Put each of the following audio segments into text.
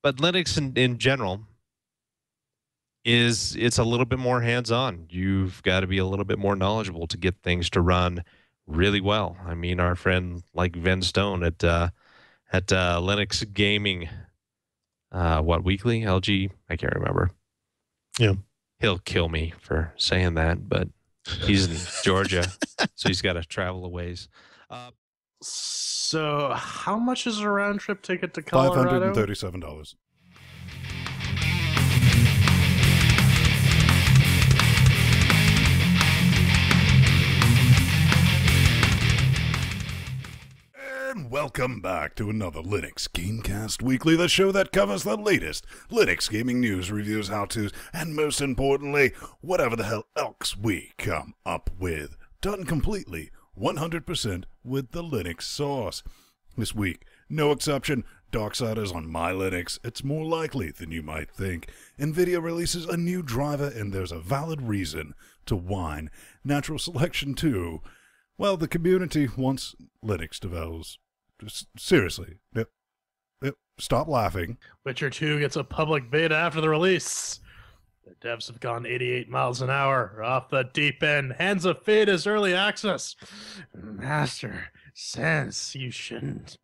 But Linux in general it's a little bit more hands-on. You've got to be a little bit more knowledgeable to get things to run really well. I mean, our friend like Ven Stone at Linux Gaming, weekly LG, I can't remember. Yeah, he'll kill me for saying that, but he's in Georgia, so he's got to travel a ways. So, how much is a round trip ticket to Colorado? $537. And welcome back to another Linux Gamecast Weekly, the show that covers the latest Linux gaming news, reviews, how-tos, and most importantly, whatever the hell else we come up with. Done completely, 100% with the Linux sauce. This week, no exception, Darksiders on my Linux. It's more likely than you might think. NVIDIA releases a new driver, and there's a valid reason to whine. Natural Selection 2. Well, the community wants Linux developers. Seriously. Yep. Stop laughing. Witcher 2 gets a public beta after the release. The devs have gone 88 miles an hour off the deep end. Hands of Fate is early access. Master says you shouldn't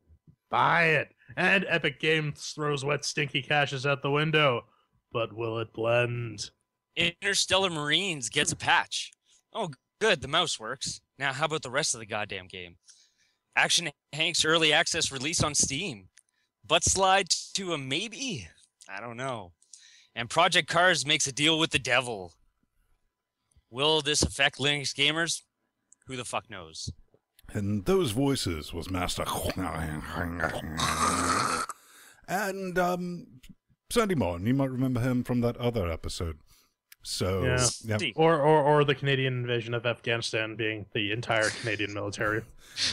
buy it. And Epic Games throws wet stinky caches out the window. But will it blend? Interstellar Marines gets a patch. Oh, good. The mouse works. Now, how about the rest of the goddamn game? Action Hank's early access release on Steam. Butt slide to a maybe? I don't know. And Project Cars makes a deal with the devil. Will this affect Linux gamers? Who the fuck knows? And those voices was Master and Sandy Martin. You might remember him from that other episode. So, yeah. Or the Canadian invasion of Afghanistan being the entire Canadian military.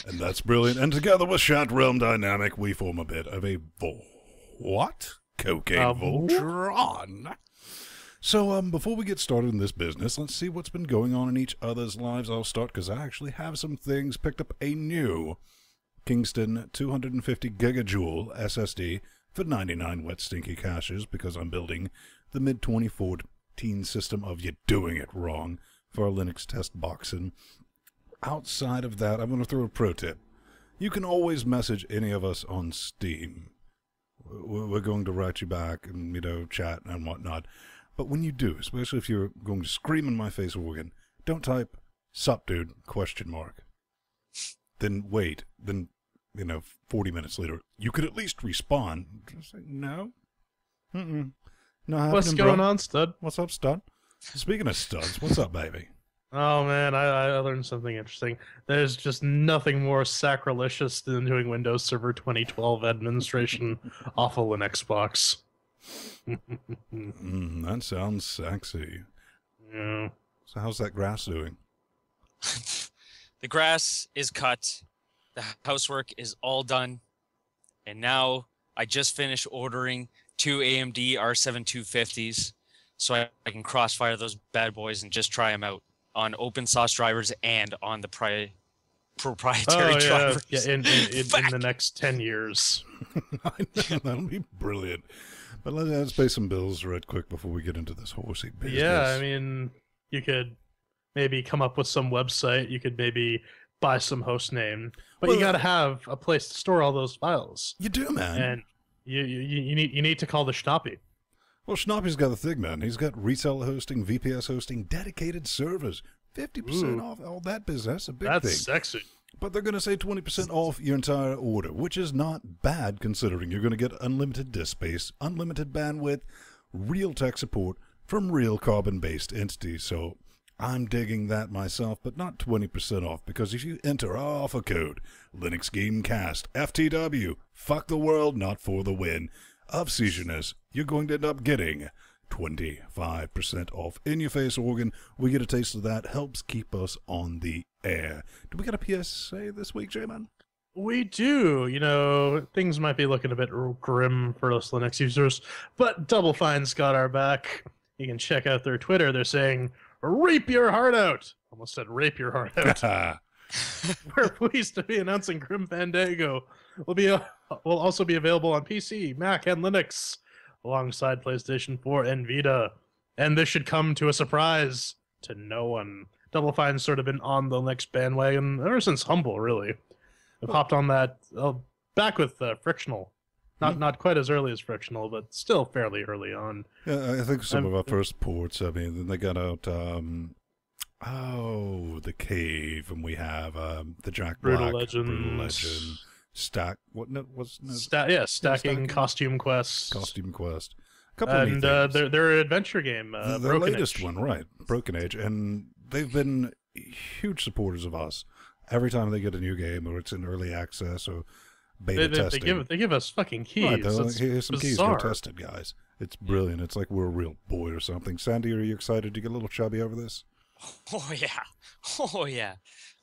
And that's brilliant. And together with Shat Realm Dynamic, we form a bit of a Cocaine Voltron. So, before we get started in this business, let's see what's been going on in each other's lives. I'll start because I actually have some things. Picked up a new Kingston 250 gigajoule SSD for 99 wet stinky caches because I'm building the mid-2014 system of you doing it wrong for our Linux test box. And outside of that, I'm going to throw a pro tip. You can always message any of us on Steam. We're going to write you back and, chat and whatnot. But when you do, especially if you're going to scream in my face, Organ, don't type, "Sup, dude?" ? Then wait. Then, 40 minutes later, you could at least respond. Just say, no. No, what's going on, stud? What's up, stud? Speaking of studs, what's up, baby? Oh, man, I learned something interesting. There's just nothing more sacrilegious than doing Windows Server 2012 administration off a Linux box. That sounds sexy. Yeah. So how's that grass doing? The grass is cut. The housework is all done. And now I just finished ordering 2 AMD R7 250s so I can crossfire those bad boys and just try them out on open source drivers and on the proprietary drivers. Yeah, in the next 10 years. That'll be brilliant. But let's pay some bills right quick before we get into this horsey business. Yeah, I mean, you could maybe come up with some website. You could maybe buy some host name. But you got to have a place to store all those files. You do, man. And you need to call the Schnappy. Well, Schnappy's got the thing, man. He's got reseller hosting, VPS hosting, dedicated servers, 50% off all that business. That's a big thing. That's sexy. But they're going to say 20% off your entire order, which is not bad considering you're going to get unlimited disk space, unlimited bandwidth, real tech support from real carbon-based entities. So I'm digging that myself, but not 20% off, because if you enter our offer code, LinuxGameCast, FTW, fuck the world, not for the win, of Seasoners, you're going to end up getting 25% off in your face, Organ. We get a taste of that. Helps keep us on the air. Do we got a PSA this week, J-Man? We do. Things might be looking a bit grim for us Linux users, but Double Fine's got our back. You can check out their Twitter. They're saying, "Rape your heart out." Almost said rape your heart out. We're pleased to be announcing Grim Fandango will also be available on PC, Mac, and Linux, alongside PlayStation 4 and Vita. And this should come to a surprise to no one. Double Fine's sort of been on the Linux bandwagon ever since Humble, really. I've hopped on that back with Frictional. Not quite as early as Frictional, but still fairly early on. Yeah, I think some of our first ports, I mean, then they got out, The Cave, and we have the Jack Brutal Black, Legends. Brutal Legend, Stacking, Costume Quest. Costume Quest. A couple And of neat things. their adventure game, The Broken latest Age. one, right, Broken Age, and they've been huge supporters of us. Every time they get a new game, or it's in early access, or beta testing. They give us fucking keys. Right, they're like, That's here's some keys, bizarre. go test it, guys. It's brilliant. It's like we're a real boy or something. Sandy, are you excited to get a little chubby over this? Oh yeah. Oh yeah.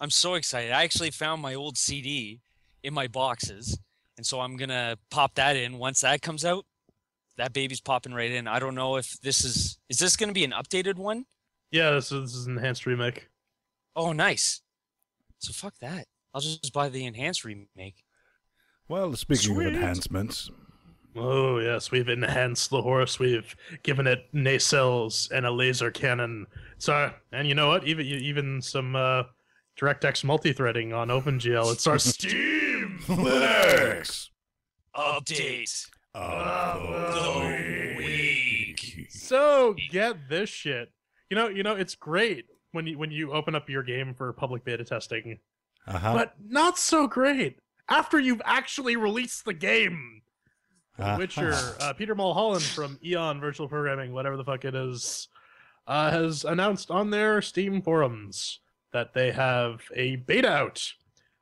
I'm so excited. I actually found my old CD in my boxes, and so I'm gonna pop that in once that comes out. That baby's popping right in. I don't know if this is this gonna be an updated one? Yeah, this is an enhanced remake. Oh nice. So fuck that. I'll just buy the enhanced remake. Well, speaking Sweet. of enhancements, Oh yes, we've enhanced the horse. We've given it nacelles and a laser cannon. So, and you know what? Even some DirectX multi-threading on OpenGL. It's our Steam Linux Update. the week. So get this shit. You know, it's great when you open up your game for public beta testing, but not so great after you've actually released the game. The Witcher, Peter Mulholland from Eon Virtual Programming, whatever the fuck it is, has announced on their Steam forums that they have a beta out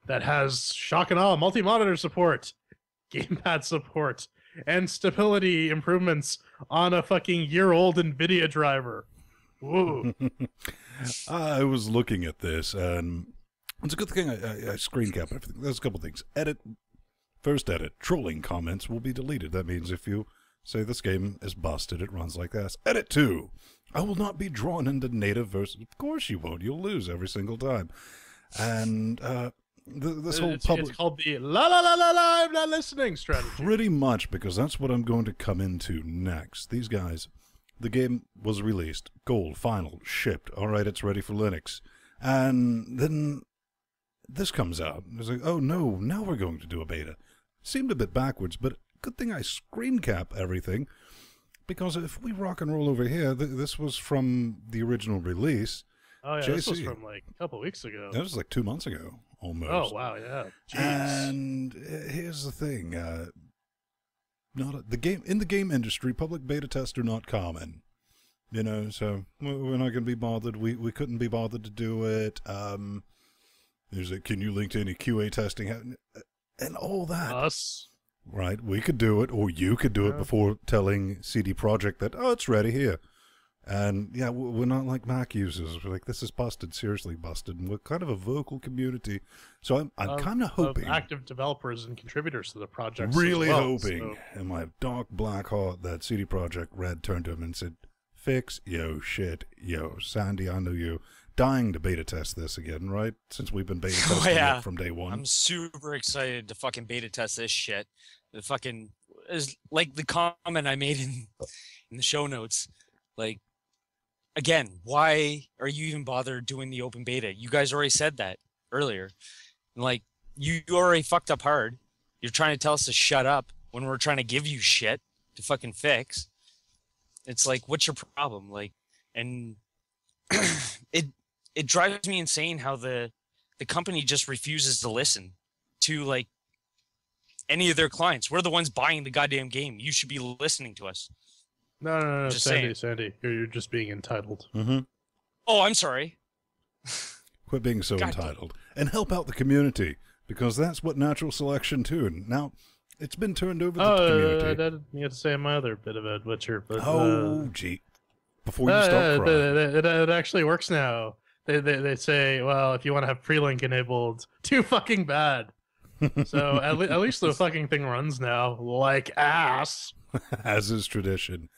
that has shock and awe multi-monitor support, gamepad support, and stability improvements on a fucking year-old NVIDIA driver. Woo. I was looking at this, and it's a good thing I screen cap everything. There's a couple things. First edit, trolling comments will be deleted. That means if you say this game is busted, it runs like this. Edit 2, I will not be drawn into native versus. Of course you won't. You'll lose every single time. And this whole public. It's called the la la la la la I'm not listening strategy. Pretty much, because that's what I'm going to come into next. These guys, the game was released, gold, final, shipped. All right, it's ready for Linux. And then this comes out. It's like, oh no, now we're going to do a beta. Seemed a bit backwards, but good thing I screen cap everything, because if we rock and roll over here, this was from the original release. Oh yeah, JC. this was from like a couple weeks ago. That was like 2 months ago, almost. Oh wow, yeah. Jeez. And here's the thing: the game industry, public beta tests are not common. You know, so we're not going to be bothered. We couldn't be bothered to do it. There's a, can you link to any QA testing and all that? Us. Right, we could do it, or you could do it before telling CD Projekt that, oh, it's ready here. And yeah, we're not like Mac users. We're like, this is busted, seriously busted. And we're kind of a vocal community. So I'm kind of hoping. Active developers and contributors to the project. Really as well, hoping. So. In my dark black heart that CD Projekt Red turned to him and said, fix yo shit. Yo, Sandy, I know you. Dying to beta test this again, right? Since we've been beta testing it from day one. I'm super excited to fucking beta test this shit. The fucking is like the comment I made in the show notes. Like, again, why are you even bothered doing the open beta? You guys already said that earlier. Like, you already fucked up hard. You're trying to tell us to shut up when we're trying to give you shit to fucking fix. It's like, what's your problem? Like, and it drives me insane how the company just refuses to listen to like any of their clients. We're the ones buying the goddamn game. You should be listening to us. No, Just Sandy, you're just being entitled. Mm-hmm. Oh, I'm sorry. Quit being so God entitled. And help out the community, because that's what natural selection too. And now it's been turned over to the community. I didn't get to say my other bit of it, Witcher. But, gee. Before you start crying. it actually works now. They say, well, if you want to have pre-link enabled, too fucking bad. So at least the fucking thing runs now like ass. As is tradition.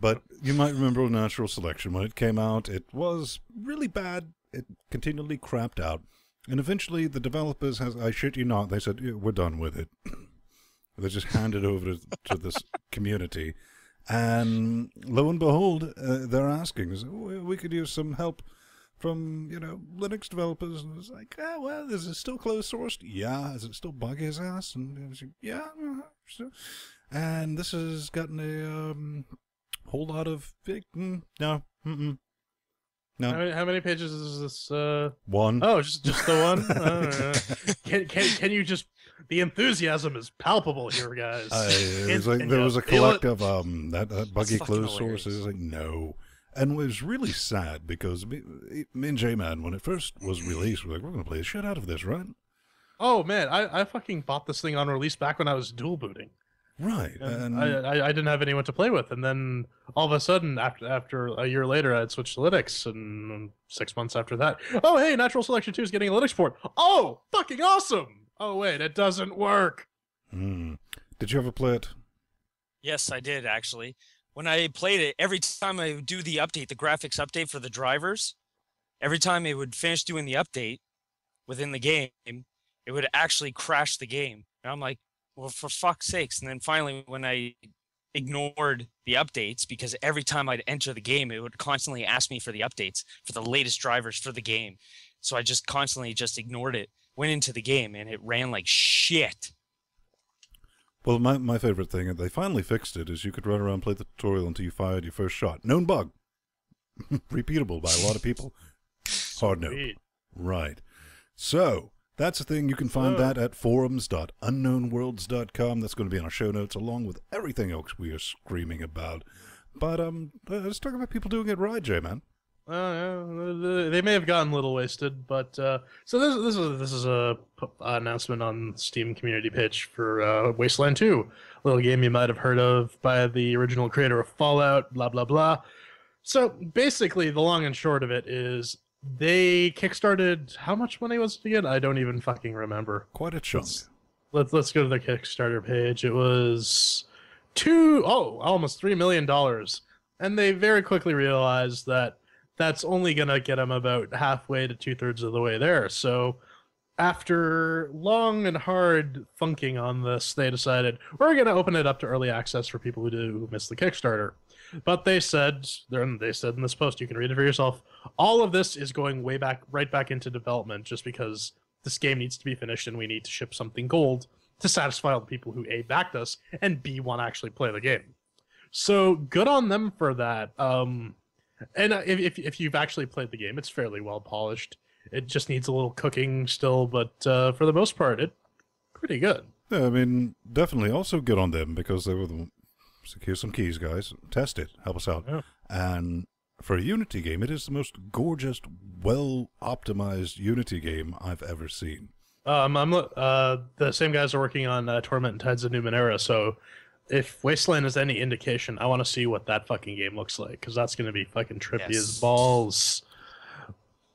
But you might remember natural selection. When it came out, it was really bad. It continually crapped out. And eventually the developers, I shit you not, they said, yeah, we're done with it. They just handed over to this community. And lo and behold, they're asking, we could use some help from, Linux developers. And it's like, well, is it still closed sourced? Yeah. Is it still buggy as ass? And it was like, yeah. And this has gotten a whole lot of no. No. How many pages is this? One. Oh, just the one. Can you just? The enthusiasm is palpable here, guys. It was like there was a collective that buggy closed source is like no, and it was really sad because me and J-Man, when it first was released, we're like, we're gonna play the shit out of this, right? Oh man, I fucking bought this thing on release back when I was dual booting. Right, and I didn't have anyone to play with, and then all of a sudden, after a year later, I'd switched to Linux, and 6 months after that, oh hey, Natural Selection 2 is getting a Linux port. Oh, fucking awesome! Oh wait, it doesn't work. Did you ever play it? Yes, I did actually. When I played it, every time I would do the update, the graphics update for the drivers, every time it would finish doing the update within the game, it would actually crash the game. And I'm like, well, for fuck's sakes. And then finally, when I ignored the updates, because every time I'd enter the game, it would constantly ask me for the updates, for the latest drivers for the game. So I just constantly just ignored it, went into the game, and it ran like shit. Well, my favorite thing, and they finally fixed it, is you could run around and play the tutorial until you fired your first shot. Known bug. Repeatable by a lot of people. Hard note. Right. So, that's the thing. You can find that at forums.unknownworlds.com. That's going to be in our show notes, along with everything else we are screaming about. But let's talk about people doing it right, J-Man. They may have gotten a little wasted, but so this is a announcement on Steam community page for Wasteland 2, a little game you might have heard of by the original creator of Fallout, blah blah blah. So basically, the long and short of it is they kickstarted. How much money was it again? I don't even fucking remember. Quite a chunk. Let's go to the Kickstarter page. It was almost $3 million, and they very quickly realized that that's only going to get them about halfway to 2/3 of the way there. So after long and hard funking on this, they decided, we're going to open it up to early access for people who missed the Kickstarter. But they said in this post, you can read it for yourself, all of this is going right back into development just because this game needs to be finished and we need to ship something gold to satisfy all the people who A, backed us, and B, want to actually play the game. So good on them for that. And if you've actually played the game, it's fairly well polished. It just needs a little cooking still, but for the most part, it's pretty good. Yeah, I mean, definitely also good on them because they were here's some keys, guys. Test it. Help us out. Yeah. And for a Unity game, it is the most gorgeous, well-optimized Unity game I've ever seen. The same guys are working on Torment and Tides of Numenera, so if Wasteland is any indication, I want to see what that fucking game looks like, because that's going to be fucking trippy as balls.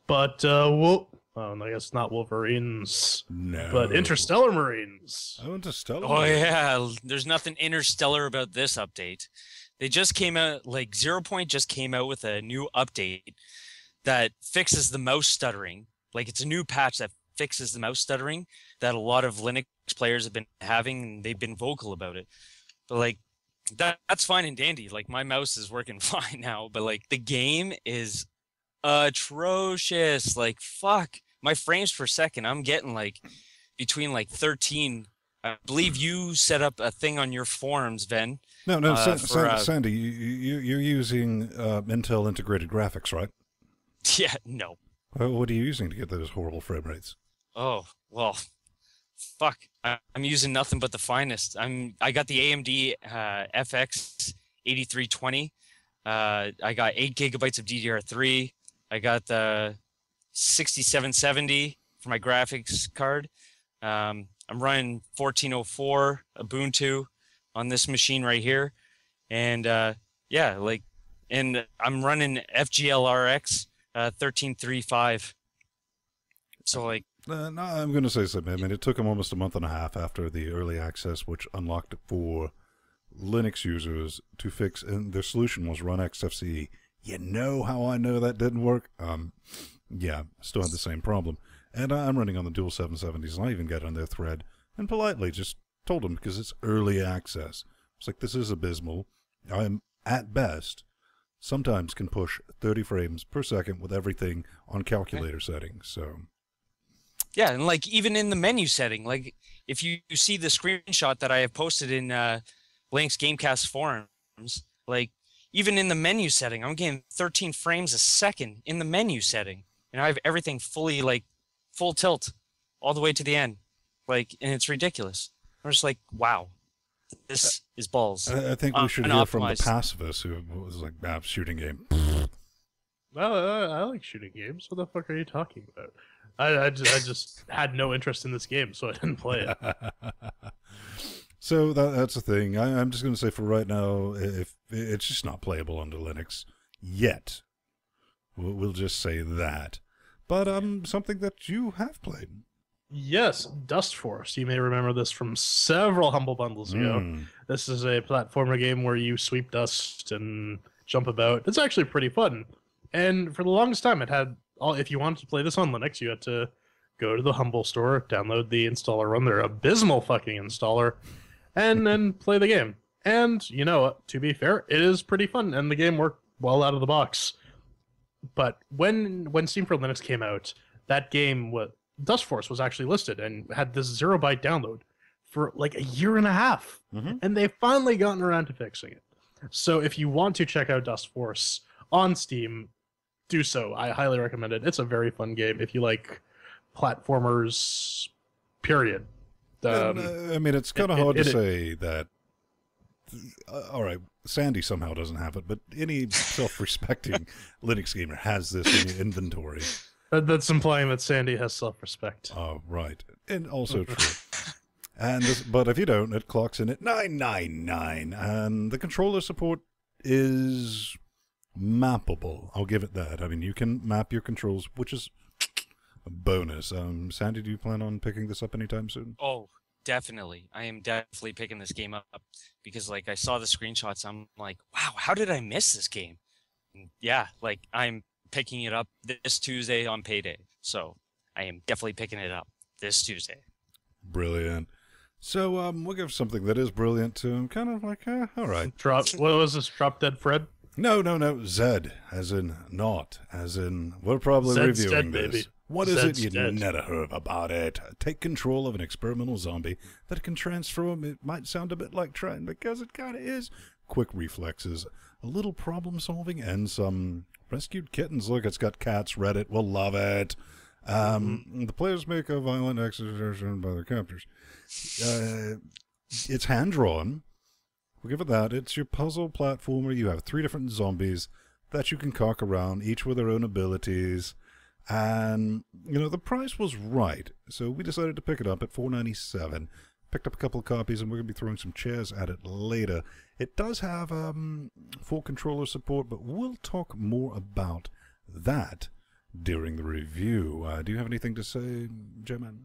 But, I guess not Wolverines. No. But Interstellar Marines. Oh, Interstellar. Oh, yeah. There's nothing interstellar about this update. They just came out, Zero Point just came out with a new update that fixes the mouse stuttering. It's a new patch that fixes the mouse stuttering that a lot of Linux players have been having, and they've been vocal about it. But that's fine and dandy. My mouse is working fine now, but the game is atrocious. Fuck, my frames per second, I'm getting between 13. I believe you set up a thing on your forums, Ven. No, Sandy, you're using Intel integrated graphics, right? Yeah, no. What are you using to get those horrible frame rates? Oh, well, fuck. I'm using nothing but the finest. I got the AMD FX 8320. I got 8 gigabytes of DDR3. I got the 6770 for my graphics card. I'm running 1404 Ubuntu on this machine right here. And and I'm running FGLRX 1335. So no, I'm going to say something. I mean, it took them almost a month and a half after the early access, which unlocked it for Linux users to fix, and their solution was run XFCE. You know how I know that didn't work? Yeah, still had the same problem. And I'm running on the dual 770s, and I even got on their thread and politely just told them, because it's early access. It's like, this is abysmal. I'm, at best, sometimes can push 30 frames per second with everything on calculator settings, so... Yeah, and like even in the menu setting, like if you see the screenshot that I have posted in LinuxGameCast forums, like even in the menu setting, I'm getting 13 frames a second in the menu setting, and I have everything fully like full tilt all the way to the end, like, and it's ridiculous. I'm just like, wow, this is balls. I think we should hear from the unoptimized. pacifist who was like, shooting game. Well, I like shooting games. What the fuck are you talking about? I just had no interest in this game, so I didn't play it. So that's the thing. I'm just going to say for right now, if it's just not playable under Linux yet. We'll just say that. But something that you have played. Yes, Dust Force. You may remember this from several Humble Bundles ago. This is a platformer game where you sweep dust and jump about. It's actually pretty fun. And for the longest time, it had if you wanted to play this on Linux, you had to go to the Humble store, download the installer, run their abysmal fucking installer, and then play the game. And, you know, to be fair, it is pretty fun, and the game worked well out of the box. But when Steam for Linux came out, that game, Dust Force, was actually listed and had this 0-byte download for like a year and a half. And they've finally gotten around to fixing it. So if you want to check out Dust Force on Steam, do so. I highly recommend it. It's a very fun game if you like platformers, period. I mean, it's kind of hard to say that... all right, Sandy somehow doesn't have it, but any self-respecting Linux gamer has this in your inventory. That's implying that Sandy has self-respect. Oh, right. And also true. But if you don't, it clocks in at 999, and the controller support is mappable. I'll give it that. I mean, you can map your controls, which is a bonus. Sandy, do you plan on picking this up anytime soon? Oh, definitely. I am definitely picking this game up because, like, I saw the screenshots. I'm like, wow, how did I miss this game? And yeah, like, I'm picking it up this Tuesday on payday. So I am definitely picking it up this Tuesday. Brilliant. So we'll give something that is brilliant to kind of like, all right. What was this? Drop Dead Fred? No. Zed, as in not, as in we're probably Zed's reviewing dead, this. baby. What is Zed's it you dead. never heard about it? Take control of an experimental zombie that can transform. It might sound a bit like trying, because it kind of is. Quick reflexes, a little problem solving, and some rescued kittens. Look, it's got cats. Reddit will love it. The players make a violent execution by their captors. It's hand-drawn. We'll give it that. It's your puzzle platformer. You have 3 different zombies that you can cock around, each with their own abilities. And, you know, the price was right. So we decided to pick it up at $4.97. Picked up a couple of copies, and we're going to be throwing some chairs at it later. It does have full controller support, but we'll talk more about that during the review. Do you have anything to say, J-Man?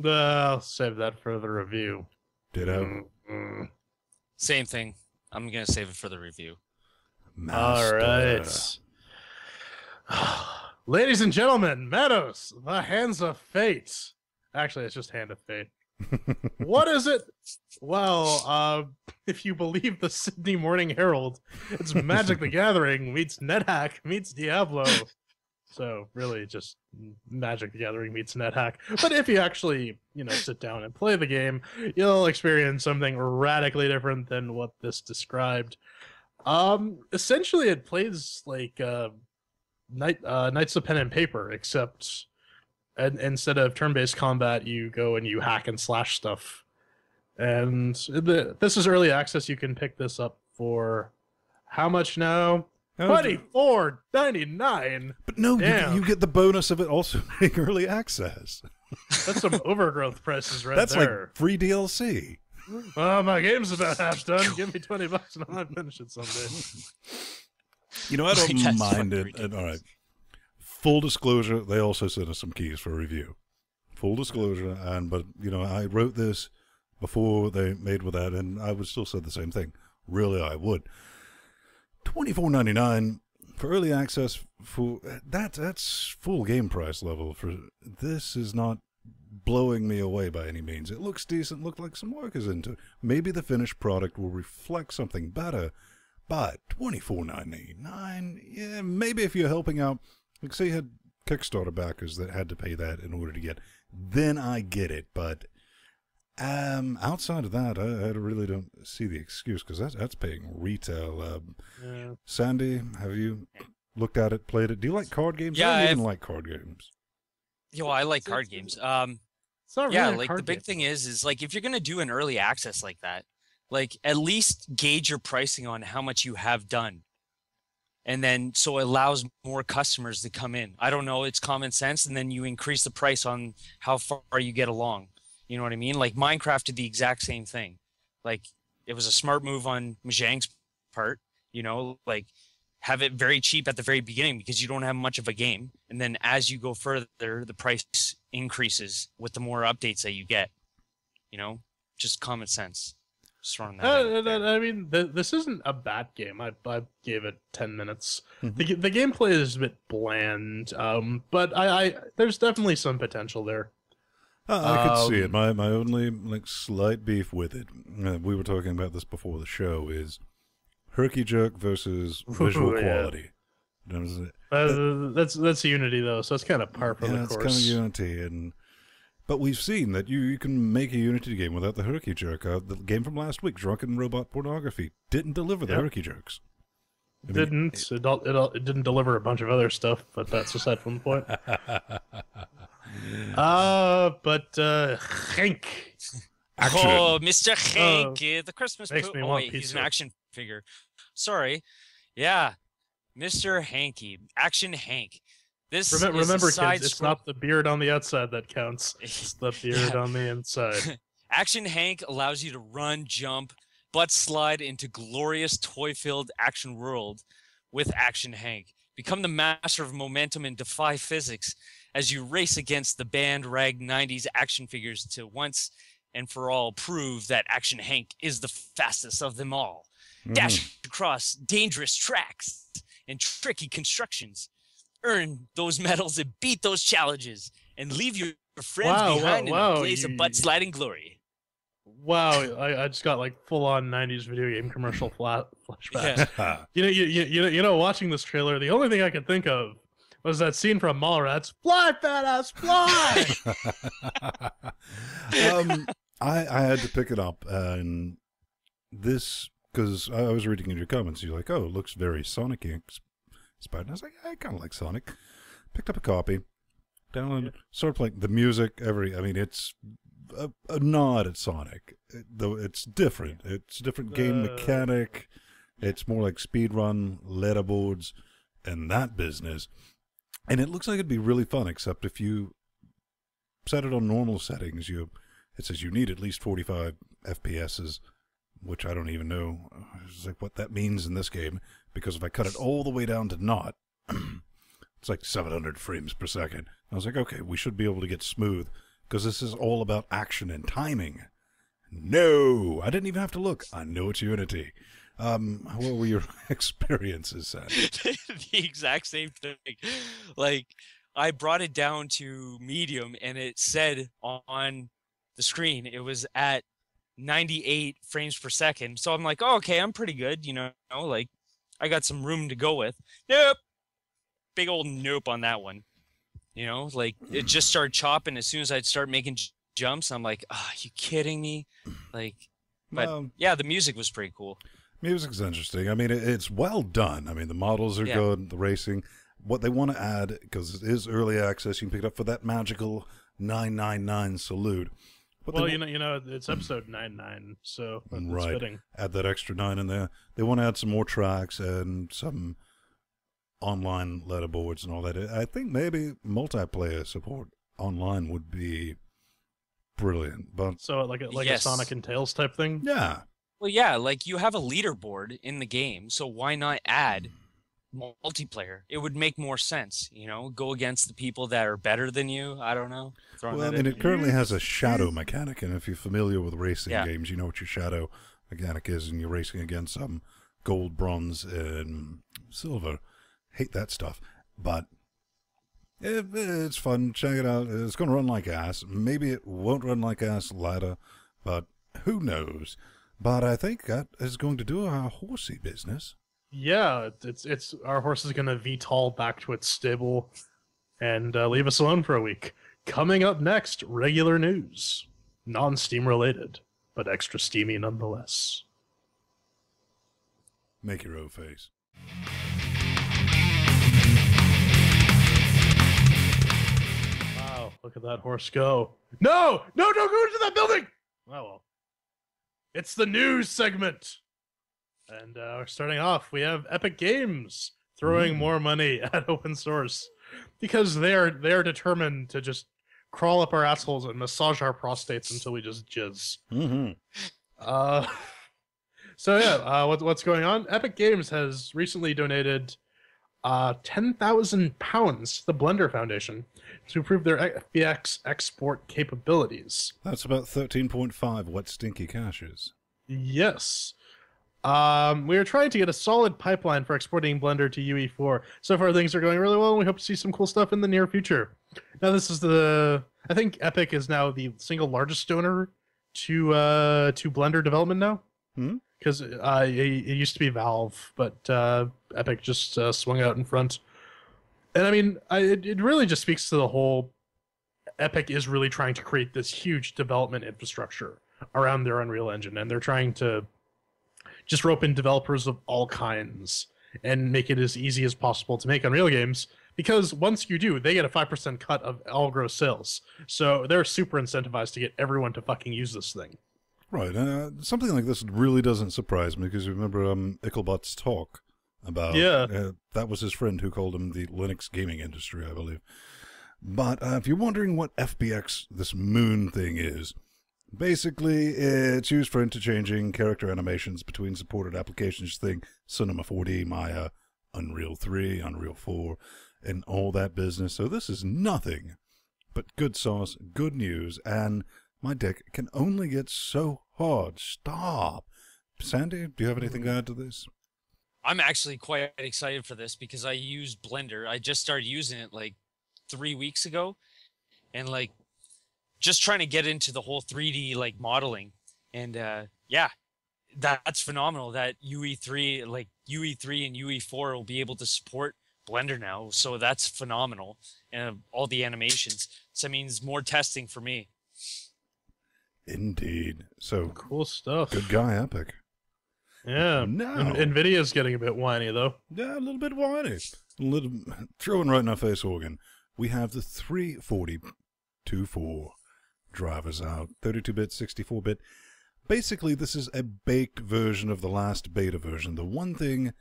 I'll save that for the review. Ditto. Same thing. I'm going to save it for the review. All right. Ladies and gentlemen, Meadows, the Hands of Fate. Actually, it's just Hand of Fate. What is it? Well, if you believe the Sydney Morning Herald, it's Magic the Gathering meets NetHack meets Diablo. So really just Magic the Gathering meets NetHack. But if you actually, sit down and play the game, you'll experience something radically different than what this described. Essentially it plays like Knights of Pen and Paper, except instead of turn-based combat, you go and you hack and slash stuff. And this is early access. You can pick this up for how much now? $24.99. But no, Damn. you get the bonus of it also being early access. That's some overgrowth prices right That's there. like free DLC. Well, my game's about half done. Give me $20 and I'll finish it someday. I don't That's mind fucking it. And, all right. Full disclosure, they also sent us some keys for review. Full disclosure, but I wrote this before they made with that, and I would still say the same thing. Really, I would. $24.99 for early access, for that's full game price level. For this is not blowing me away by any means. It looks decent, looked like some work is into it. Maybe the finished product will reflect something better, but $24.99, yeah, maybe if you're helping out, like say you had Kickstarter backers that had to pay that in order to get, then I get it, but outside of that, I really don't see the excuse, because that's paying retail. Yeah. Sandy, have you looked at it, played it? Do you like card games? Yeah, I don't even like card games. I like card games. It's not really Yeah, a like card the big game. thing is like if you're gonna do an early access like that, like at least gauge your pricing on how much you have done. And then so it allows more customers to come in. I don't know, it's common sense, and then you increase the price on how far you get along. You know what I mean? Like Minecraft did the exact same thing. Like it was a smart move on Mojang's part, like have it very cheap at the very beginning because you don't have much of a game. And then as you go further, the price increases with the more updates that you get. Just common sense. Just throwing that out there. I mean, this isn't a bad game. I gave it 10 minutes. Mhm. The gameplay is a bit bland, but there's definitely some potential there. I could see it. My only slight beef with it, we were talking about this before the show, is herky jerk versus visual Yeah. quality. That's Unity though, so it's kind of par for the it's course. kind of Unity, but we've seen that you can make a Unity game without the herky jerk. The game from last week, Drunken Robot Pornography, didn't deliver the Yep. herky jerks. It didn't deliver a bunch of other stuff, but that's aside from the point. Henk. Action. Oh, Mr. Hank, the Christmas makes me want he's pizza. an action figure. Sorry. Yeah. Mr. Hanky. Action Hank. This Remember, is a kids, side it's scroll- not the beard on the outside that counts. It's the beard Yeah. on the inside. Action Hank allows you to run, jump, butt slide into glorious toy-filled action world with Action Hank. Become the master of momentum and defy physics as you race against the banned rag 90s action figures to once and for all prove that Action Hank is the fastest of them all. Dash across dangerous tracks and tricky constructions. Earn those medals and beat those challenges and leave your friends behind in a blaze of butt sliding glory. Wow, I just got full on 90s video game commercial flashbacks. Yeah. Watching this trailer, the only thing I could think of was that scene from Mallrats. Fly, fat ass, fly! I had to pick it up, and this, because I was reading in your comments, you're like, oh, it looks very Sonic-y inspired. And I was like, I kind of like Sonic. Picked up a copy, downloaded, started playing the music. It's a nod at Sonic, though it's different. It's a different game mechanic. It's more like speedrun, leaderboards, and that business. And it looks like it'd be really fun, except if you set it on normal settings, it says you need at least 45 FPSs, which I don't even know what that means in this game, because if I cut it all the way down to not, it's like 700 frames per second. I was like, okay, we should be able to get smooth, because this is all about action and timing. No, I didn't even have to look. I know it's Unity. What were your experiences, Sam? The exact same thing. I brought it down to medium and it said on the screen it was at 98 frames per second. So I'm like, oh, okay, I'm pretty good, I got some room to go with. Nope. Big old nope on that one. It just started chopping as soon as I'd start making jumps. I'm like, are you kidding me? Yeah, the music was pretty cool. Music's interesting. It's well done. The models are good, the racing. What they want to add, because it is early access, you can pick it up for that magical 999 salute. But it's episode 99, so that's fitting. Add that extra 9 in there. They want to add some more tracks and some online leaderboards and all that. I think maybe multiplayer support online would be brilliant. But So a Sonic and Tails type thing? yeah. Well, yeah, you have a leaderboard in the game, so why not add multiplayer? It would make more sense, go against the people that are better than you. I don't know. It currently has a shadow mechanic, and if you're familiar with racing games, you know what your shadow mechanic is, and you're racing against some gold, bronze, and silver. Hate that stuff. But it's fun. Check it out. It's going to run like ass. Maybe it won't run like ass later, but who knows? But I think that is going to do our horsey business. Yeah, it's our horse is gonna VTOL back to its stable and leave us alone for a week. Coming up next, regular news, non-Steam related, but extra steamy nonetheless. Make your own face. Wow, look at that horse go! No, don't go into that building! Oh well, it's the news segment. And we're starting off. We have Epic Games throwing more money at open source because they're determined to just crawl up our assholes and massage our prostates until we just jizz. So yeah, what's going on? Epic Games has recently donated 10,000 pounds to the Blender Foundation to improve their FBX export capabilities. That's about 13.5 wet stinky caches. Yes. We are trying to get a solid pipeline for exporting Blender to UE4. So far, things are going really well, and we hope to see some cool stuff in the near future. Now, this is I think Epic is now the single largest donor to Blender development now. Because it used to be Valve, but Epic just swung out in front. And I mean, it really just speaks to the whole Epic is really trying to create this huge development infrastructure around their Unreal Engine, and they're trying to just rope in developers of all kinds and make it as easy as possible to make Unreal games, because once you do, they get a 5% cut of all gross sales. So they're super incentivized to get everyone to fucking use this thing. Right. Something like this really doesn't surprise me, because you remember Icklebot's talk about... that was his friend who called him the Linux gaming industry, I believe. But if you're wondering what FBX, this moon thing is, basically, it's used for interchanging character animations between supported applications. Think Cinema 4D, Maya, Unreal 3, Unreal 4, and all that business. So this is nothing but good sauce, good news, and my dick can only get so hard. Stop. Sandy, do you have anything to add to this? I'm actually quite excited for this because I use Blender. I just started using it like 3 weeks ago, and like just trying to get into the whole 3D like modeling, and yeah, that's phenomenal that UE3 and UE4 will be able to support Blender now. So that's phenomenal, and all the animations. So that means more testing for me. Indeed. So cool stuff. Good guy, Epic. Yeah. Now, Nvidia's getting a bit whiny though. Yeah, a little bit whiny. Throwing right in our face organ. We have the 340-24 drivers out. 32-bit, 64-bit. Basically, this is a baked version of the last beta version. The one thing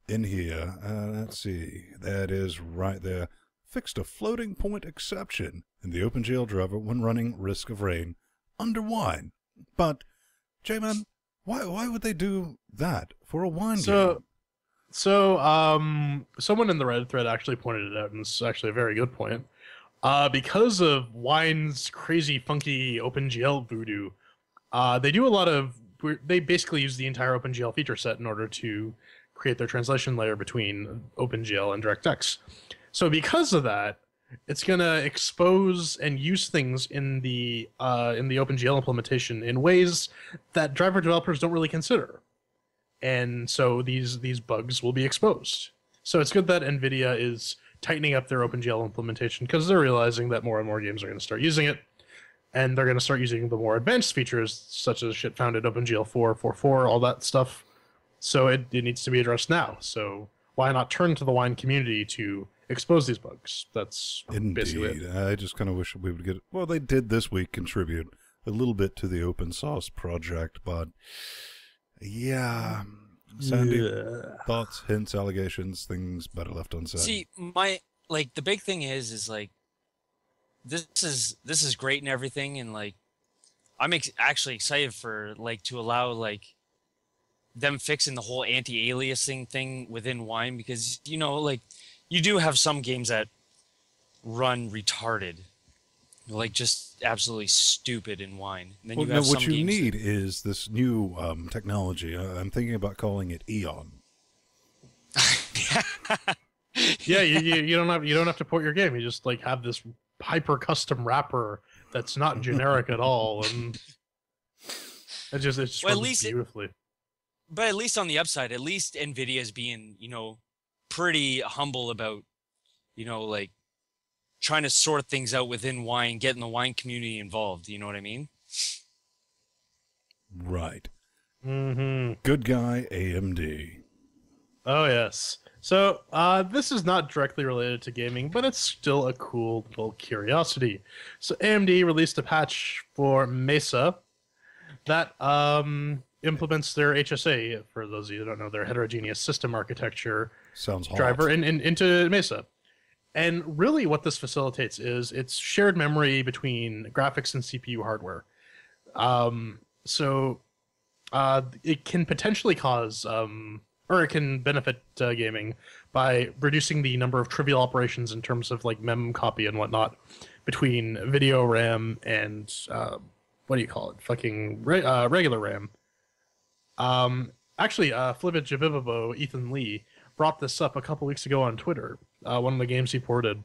in here, let's see, that is right there, fixed a floating point exception in the OpenGL driver when running Risk of Rain under wine. But, J-Man, why would they do that for a wine game? So, someone in the Reddit thread actually pointed it out, and it's actually a very good point. Because of Wine's crazy, funky OpenGL voodoo, they basically use the entire OpenGL feature set in order to create their translation layer between OpenGL and DirectX. So because of that, it's going to expose and use things in the OpenGL implementation in ways that driver developers don't really consider. And so these bugs will be exposed. So it's good that NVIDIA is tightening up their OpenGL implementation, because they're realizing that more and more games are going to start using it. And they're going to start using the more advanced features, such as shit found in OpenGL 4.4.4, all that stuff. So it needs to be addressed now. So why not turn to the Wine community to expose these bugs? That's basically it. I just kind of wish we would get it. Well, they did this week contribute a little bit to the open source project, but yeah. Sandy, thoughts, hints, allegations, things better left unsaid. See, the big thing is like, this is great and everything, and like, I'm actually excited for like to allow like them fixing the whole anti-aliasing thing within Wine, because like you do have some games that run retarded, like just absolutely stupid in Wine. And then you have what you need is this new technology. I'm thinking about calling it Eon. Yeah, you don't have to port your game. You just like have this hyper custom wrapper that's not generic at all, and it just Well, runs beautifully. But at least on the upside, at least Nvidia's being, pretty humble about, like trying to sort things out within wine, getting the wine community involved. You know what I mean? Right. Mm-hmm. Good guy AMD. Oh yes. So this is not directly related to gaming, but it's still a cool little curiosity. So AMD released a patch for Mesa that implements their HSA, for those of you who don't know, their heterogeneous system architecture Sounds hot. driver into Mesa. And really what this facilitates is it's shared memory between graphics and CPU hardware. So it can potentially cause, or it can benefit gaming by reducing the number of trivial operations in terms of like mem copy and whatnot between video RAM and what do you call it? Fucking regular RAM. Actually, Flibit Jabibo, Ethan Lee, brought this up a couple weeks ago on Twitter. One of the games he ported.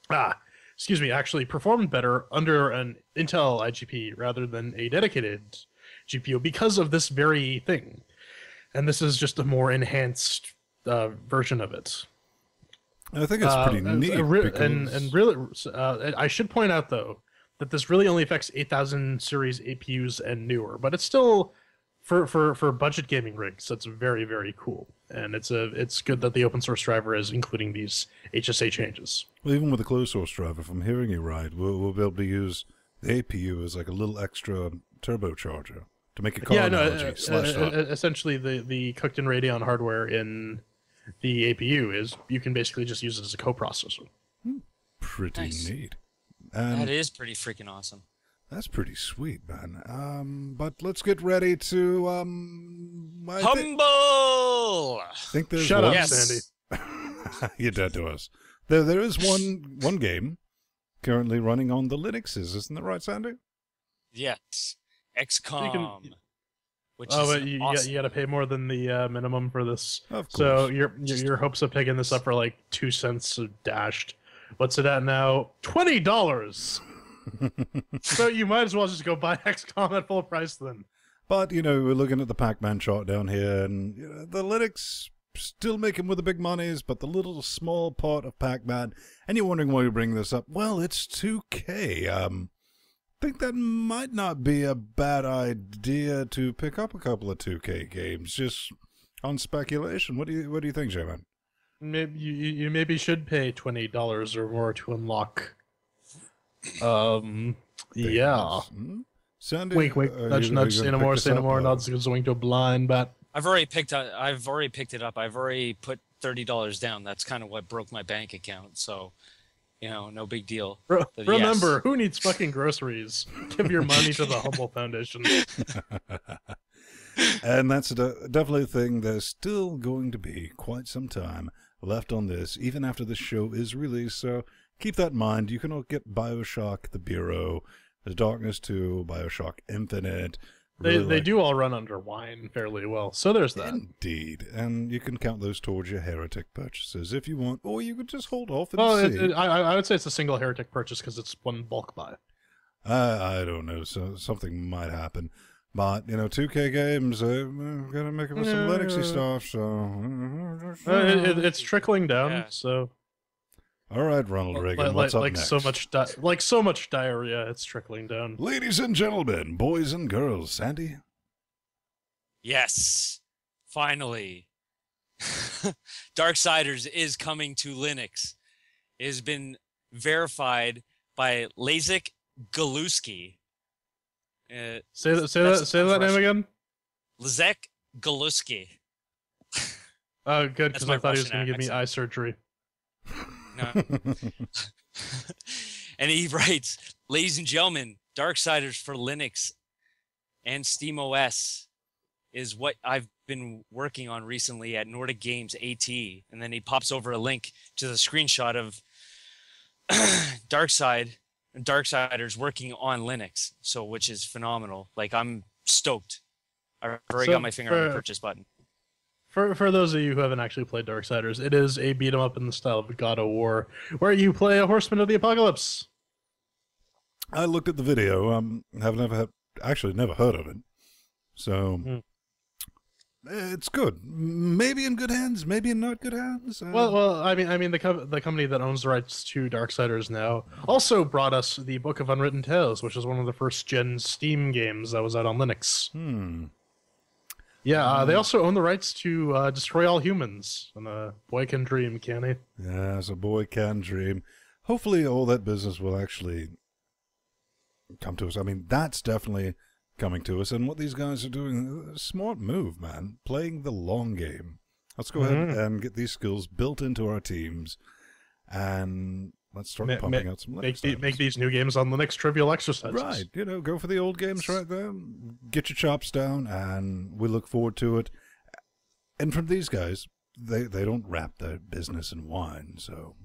Actually performed better under an Intel IGP rather than a dedicated GPU because of this very thing. And this is just a more enhanced version of it. I think it's pretty neat. I should point out, though, that this really only affects 8000 series APUs and newer, but it's still, for budget gaming rigs, that's very, very cool. And it's good that the open source driver is including these HSA changes. Well, even with the closed source driver, if I'm hearing you right, we'll be able to use the APU as like a little extra turbocharger to make a car analogy. Essentially, the cooked-in Radeon hardware in the APU is you can basically just use it as a coprocessor. Pretty Nice. neat. That is pretty freaking awesome. That's pretty sweet, man. But let's get ready to Humble! think there's Shut one... up, Sandy. You're dead to us. There is one game currently running on the Linuxes, isn't that right, Sandy? Yes. XCOM. Which Oh, is but you awesome. got to pay more than the minimum for this. Of course. So your hopes of picking this up for like 2 cents are dashed. What's it at now? $20. So you might as well just go buy XCOM at full price then. But, we're looking at the Pac-Man chart down here, and the Linux still making with the big monies, but the little small part of Pac-Man, and you're wondering why we bring this up. Well, it's 2K. I think that might not be a bad idea to pick up a couple of 2K games, just on speculation. What do you think, J-Man? Maybe you maybe should pay $20 or more to unlock. Yeah. Sandy, Wink, wink. Nudge, nudge. Say no more. Say no more. Nods goes going to a blind bat. I've already picked it up. I've already put $30 down. That's kind of what broke my bank account. So, no big deal. Remember, who needs fucking groceries? Give your money to the Humble Foundation. And that's definitely a thing. There's still going to be quite some time left on this, even after the show is released. So keep that in mind. You can all get BioShock The Bureau, The Darkness 2, BioShock Infinite. They do all run under wine fairly well. So there's that. Indeed. And you can count those towards your Heretic purchases if you want, or you could just hold off and see. I would say it's a single Heretic purchase because it's one bulk buy. I don't know. So something might happen. But, 2K games, we're going to make it with some Linuxy stuff, so... It's trickling down, Yeah. so... All right, Ronald Reagan, what's up next? So much diarrhea, it's trickling down. Ladies and gentlemen, boys and girls, Sandy? Yes. Finally. Darksiders is coming to Linux. It has been verified by Lazek Galuski. Say that name again? Lazek Galuski. Oh, good, That's because my I thought he was Russian going to give me accent. eye surgery. No. And he writes, ladies and gentlemen, Darksiders for Linux and SteamOS is what I've been working on recently at Nordic Games AT. And then he pops over a link to the screenshot of Darksiders working on Linux. So, which is phenomenal. Like, I'm stoked. I've already got my finger on the purchase button. For those of you who haven't actually played Darksiders, it is a beat 'em up in the style of God of War, where you play a horseman of the apocalypse. I looked at the video. Actually never heard of it. So it's good. Maybe in good hands, maybe in not good hands. Well, I mean, the company that owns the rights to Darksiders now also brought us the Book of Unwritten Tales, which is one of the first gen Steam games that was out on Linux. Yeah, they also own the rights to Destroy All Humans, and a boy can dream, can he? Yes, a boy can dream. Hopefully all that business will actually come to us. I mean, that's definitely coming to us. And what these guys are doing, a smart move, man. Playing the long game. Let's go ahead and get these skills built into our teams. And let's start pumping out some Linux. Make these new games on Linux trivial exercises. Right. You know, go for the old games right there. Get your chops down, and we look forward to it. And from these guys, they don't wrap their business in wine, so...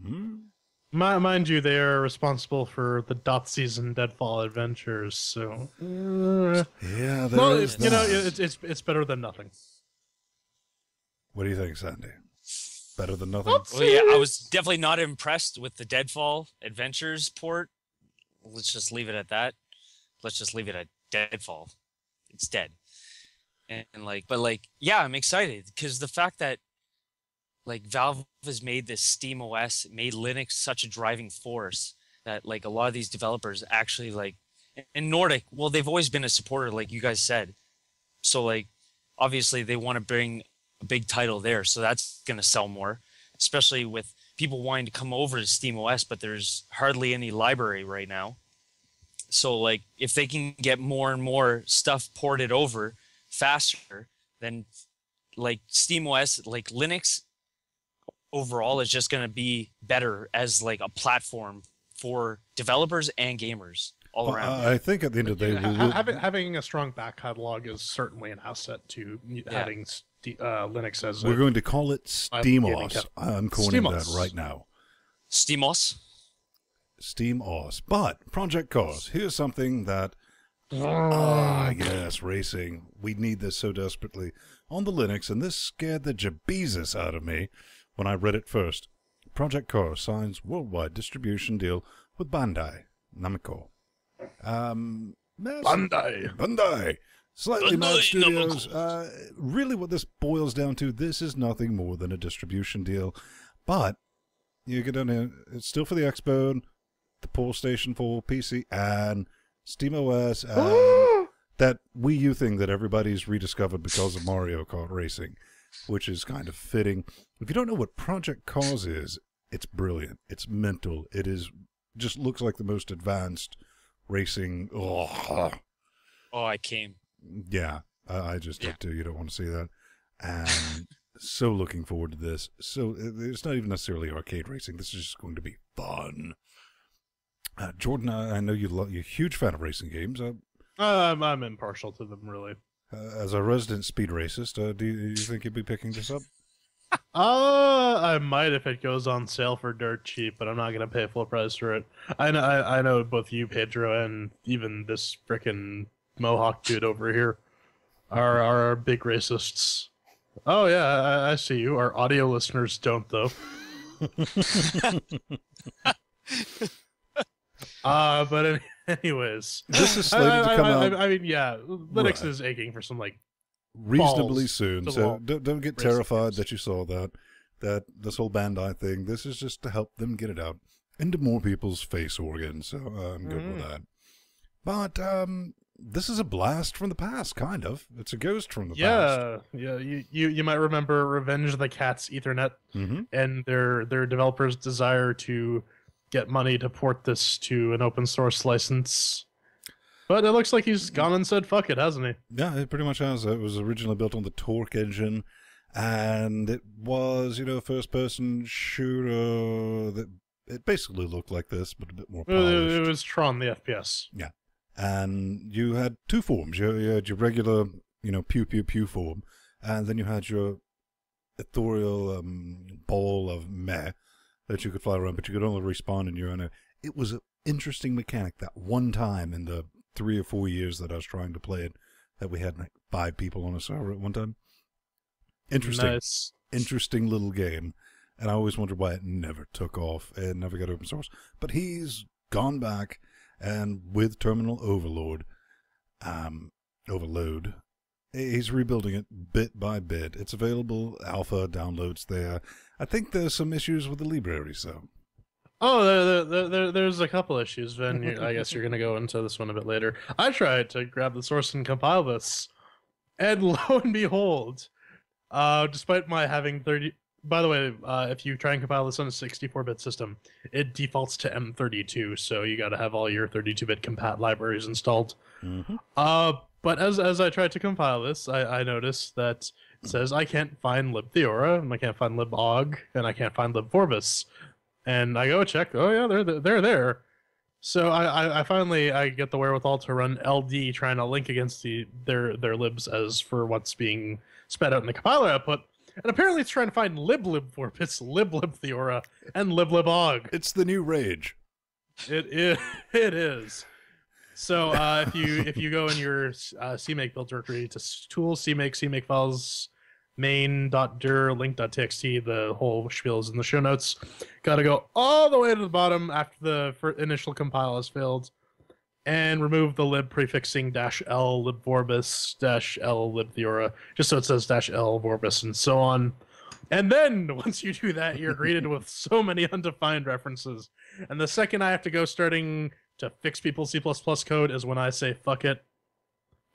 Mind you, they are responsible for the dot season Deadfall adventures. So yeah, there is that. it's better than nothing. What do you think, Sandy? Better than nothing? Well, yeah, I was definitely not impressed with the Deadfall Adventures port. Let's just leave it at that. Let's just leave it at Deadfall. It's dead. And yeah, I'm excited because the fact that Valve has made this Steam OS, made Linux such a driving force that a lot of these developers actually and Nordic, well, they've always been a supporter, like you guys said. So obviously they want to bring a big title there, so that's going to sell more, especially with people wanting to come over to Steam OS, but there's hardly any library right now. So if they can get more and more stuff ported over faster, then Steam OS, Linux overall is just going to be better as a platform for developers and gamers all around. I think at the end of the day, having a strong back catalog is certainly an asset to having Linux as. We're going to call it SteamOS. I'm coining that right now. SteamOS. SteamOS. But Project Cars. Here's something that. Yes, racing. We need this so desperately on the Linux, and this scared the jabezus out of me when I read it first. Project Cars signs worldwide distribution deal with Bandai Namco. Bandai. Slightly Mad Studios. Really what this boils down to, this is nothing more than a distribution deal. But you get on here, it's still for the Xbox, the PlayStation 4, PC, and SteamOS, and that Wii U thing that everybody's rediscovered because of Mario Kart Racing, which is kind of fitting. If you don't know what Project Cars is, it's brilliant. It's mental. It is just looks like the most advanced racing. Oh, I came. Yeah, I just did too. You don't want to see that. And so looking forward to this. So it's not even necessarily arcade racing. This is just going to be fun. Jordan, I know you're a huge fan of racing games. I'm impartial to them, really. As a resident speed racist, do you think you'd be picking this up? I might if it goes on sale for dirt cheap, but I'm not gonna pay full price for it. I know both you, Pedro, and even this frickin' Mohawk dude over here are big racists. Oh yeah, I see you. Our audio listeners don't though. But anyways, this is slated to come out. I mean, yeah, Linux is aching for some reasonably soon. So don't get terrified that you saw that this whole Bandai thing. This is just to help them get it out into more people's face organs. So I'm good with that. But this is a blast from the past, kind of. It's a ghost from the past. Yeah. You might remember Revenge of the Cats Ethernet and their developers' desire to get money to port this to an open source license. But it looks like he's gone and said fuck it, hasn't he? Yeah, it pretty much has. It was originally built on the Torque engine, and it was, a first-person shooter that it basically looked like this, but a bit more polished. It was Tron, the FPS. Yeah. And you had two forms. You had your regular, pew form, and then you had your ethereal ball of meh that you could fly around, but you could only respawn in your own. It was an interesting mechanic that one time in the 3 or 4 years that I was trying to play it, that we had 5 people on a server at one time. Interesting little game. And I always wondered why it never took off and never got open source. But he's gone back, and with Terminal Overload, he's rebuilding it bit by bit. It's available, alpha downloads there. I think there's some issues with the library, so. Oh, there's a couple issues, Vin. I guess you're going to go into this one a bit later. I tried to grab the source and compile this, and lo and behold, despite my having 30... By the way, if you try and compile this on a 64-bit system, it defaults to M32, so you got to have all your 32-bit compat libraries installed. Mm-hmm. But as I tried to compile this, I noticed that it says I can't find libtheora, and I can't find libog, and I can't find libvorbis. And I go check. Oh yeah, they're there. So I finally get the wherewithal to run LD, trying to link against their libs as for what's being spat out in the compiler output. And apparently it's trying to find libvorbis, libtheora, and liblibog. It's the new rage. It is. So if you go in your CMake build directory to tools, CMake files, main.dir, link.txt, the whole spiel is in the show notes. Got to go all the way to the bottom after the initial compile has failed, and remove the lib prefixing -l libvorbis -l libtheora, just so it says -l vorbis and so on. And then once you do that, you're greeted with so many undefined references. And the second I have to go starting to fix people's C++ code is when I say, fuck it,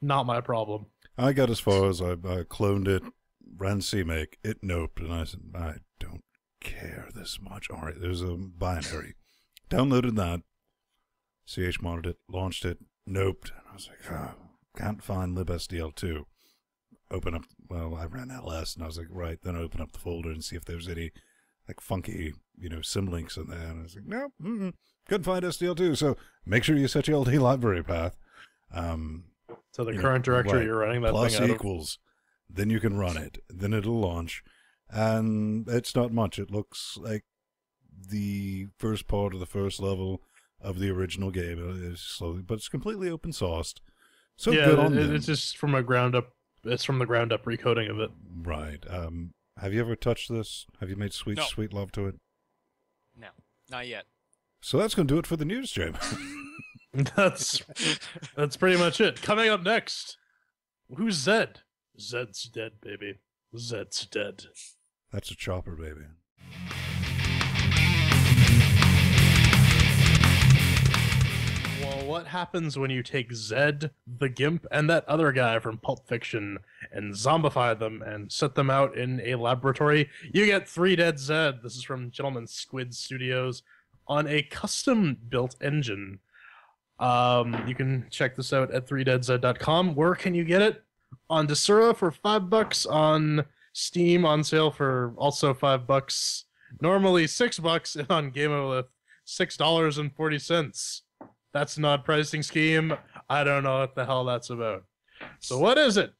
not my problem. I got as far as I cloned it, ran CMake, it noped, and I said, I don't care this much. All right, there's a binary. Downloaded that, chmodded it, launched it, noped, and I was like, oh, can't find libsdl2. Open up, well, I ran ls, and I was like, right, then open up the folder and see if there's any, like, funky, symlinks in there, and I was like, no, couldn't find SDL2, so make sure you set your LD library path. So the current directory you're running that plus thing out equals, then you can run it, then it'll launch, and it's not much. It looks like the first part of the first level of the original game. Is slowly, but it's completely open sourced. So yeah, good on them. It's just from a ground up. It's from the ground up recoding of it. Right. Have you ever touched this? Have you made sweet love to it? No, not yet. So that's going to do it for the news, Jim. That's pretty much it. Coming up next, who's Zed? Zed's dead, baby. Zed's dead. That's a chopper, baby. Well, what happens when you take Zed, the Gimp, and that other guy from Pulp Fiction and zombify them and set them out in a laboratory? You get Three Dead Zed. This is from Gentleman Squid Studios on a custom-built engine. You can check this out at 3deadzed.com. Where can you get it? On Desura for $5, on Steam on sale for also $5, normally $6, and on GameOLith $6.40. That's not pricing scheme. I don't know what the hell that's about. So what is it?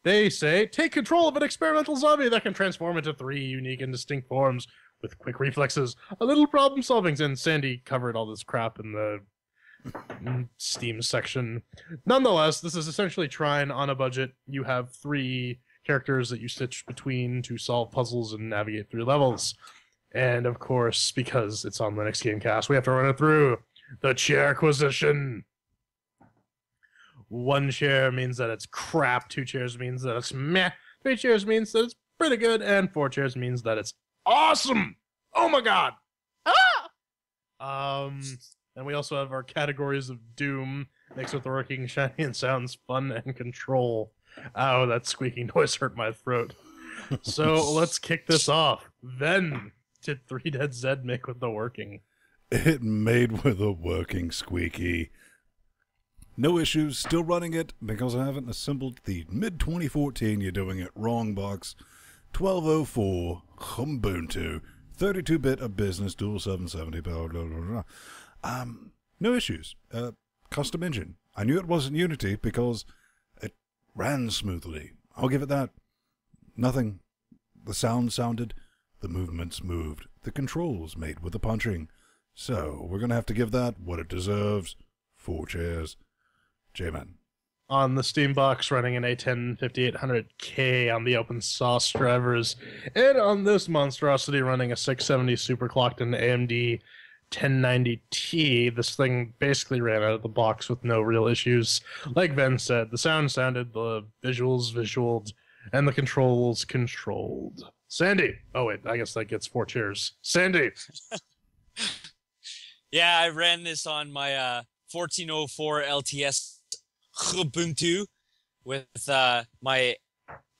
They say, take control of an experimental zombie that can transform into 3 unique and distinct forms with quick reflexes, a little problem solving, and Sandy covered all this crap in the Steam section. Nonetheless, this is essentially trying on a budget. You have 3 characters that you stitch between to solve puzzles and navigate through levels. And of course, because it's on LinuxGameCast, we have to run it through the Chairquisition. 1 chair means that it's crap, 2 chairs means that it's meh, 3 chairs means that it's pretty good, and 4 chairs means that it's awesome. Oh my god. And we also have our categories of doom, mixed with working, shiny, and sounds fun, and control. Ow, that squeaky noise hurt my throat. So let's kick this off. Then did 3 Dead Zed make with the working? It made with a working squeaky. No issues, still running it because I haven't assembled the mid-2014 You're Doing It Wrong box. 1204 Ubuntu, 32-bit of business, dual 770, blah, blah, blah, blah. No issues. Custom engine. I knew it wasn't Unity because it ran smoothly. I'll give it that. Nothing. The sound sounded. The movements moved. The controls made with the punching. So, we're going to have to give that what it deserves. 4 chairs. J-Man. on the Steam box running an A10 5800K on the open source drivers, and on this monstrosity running a 670 superclocked and AMD 1090T. This thing basically ran out of the box with no real issues. Like Ven said, the sound sounded, the visuals visualed, and the controls controlled. Sandy! Oh wait, I guess that gets 4 cheers. Sandy! Yeah, I ran this on my 1404 LTS Ubuntu with my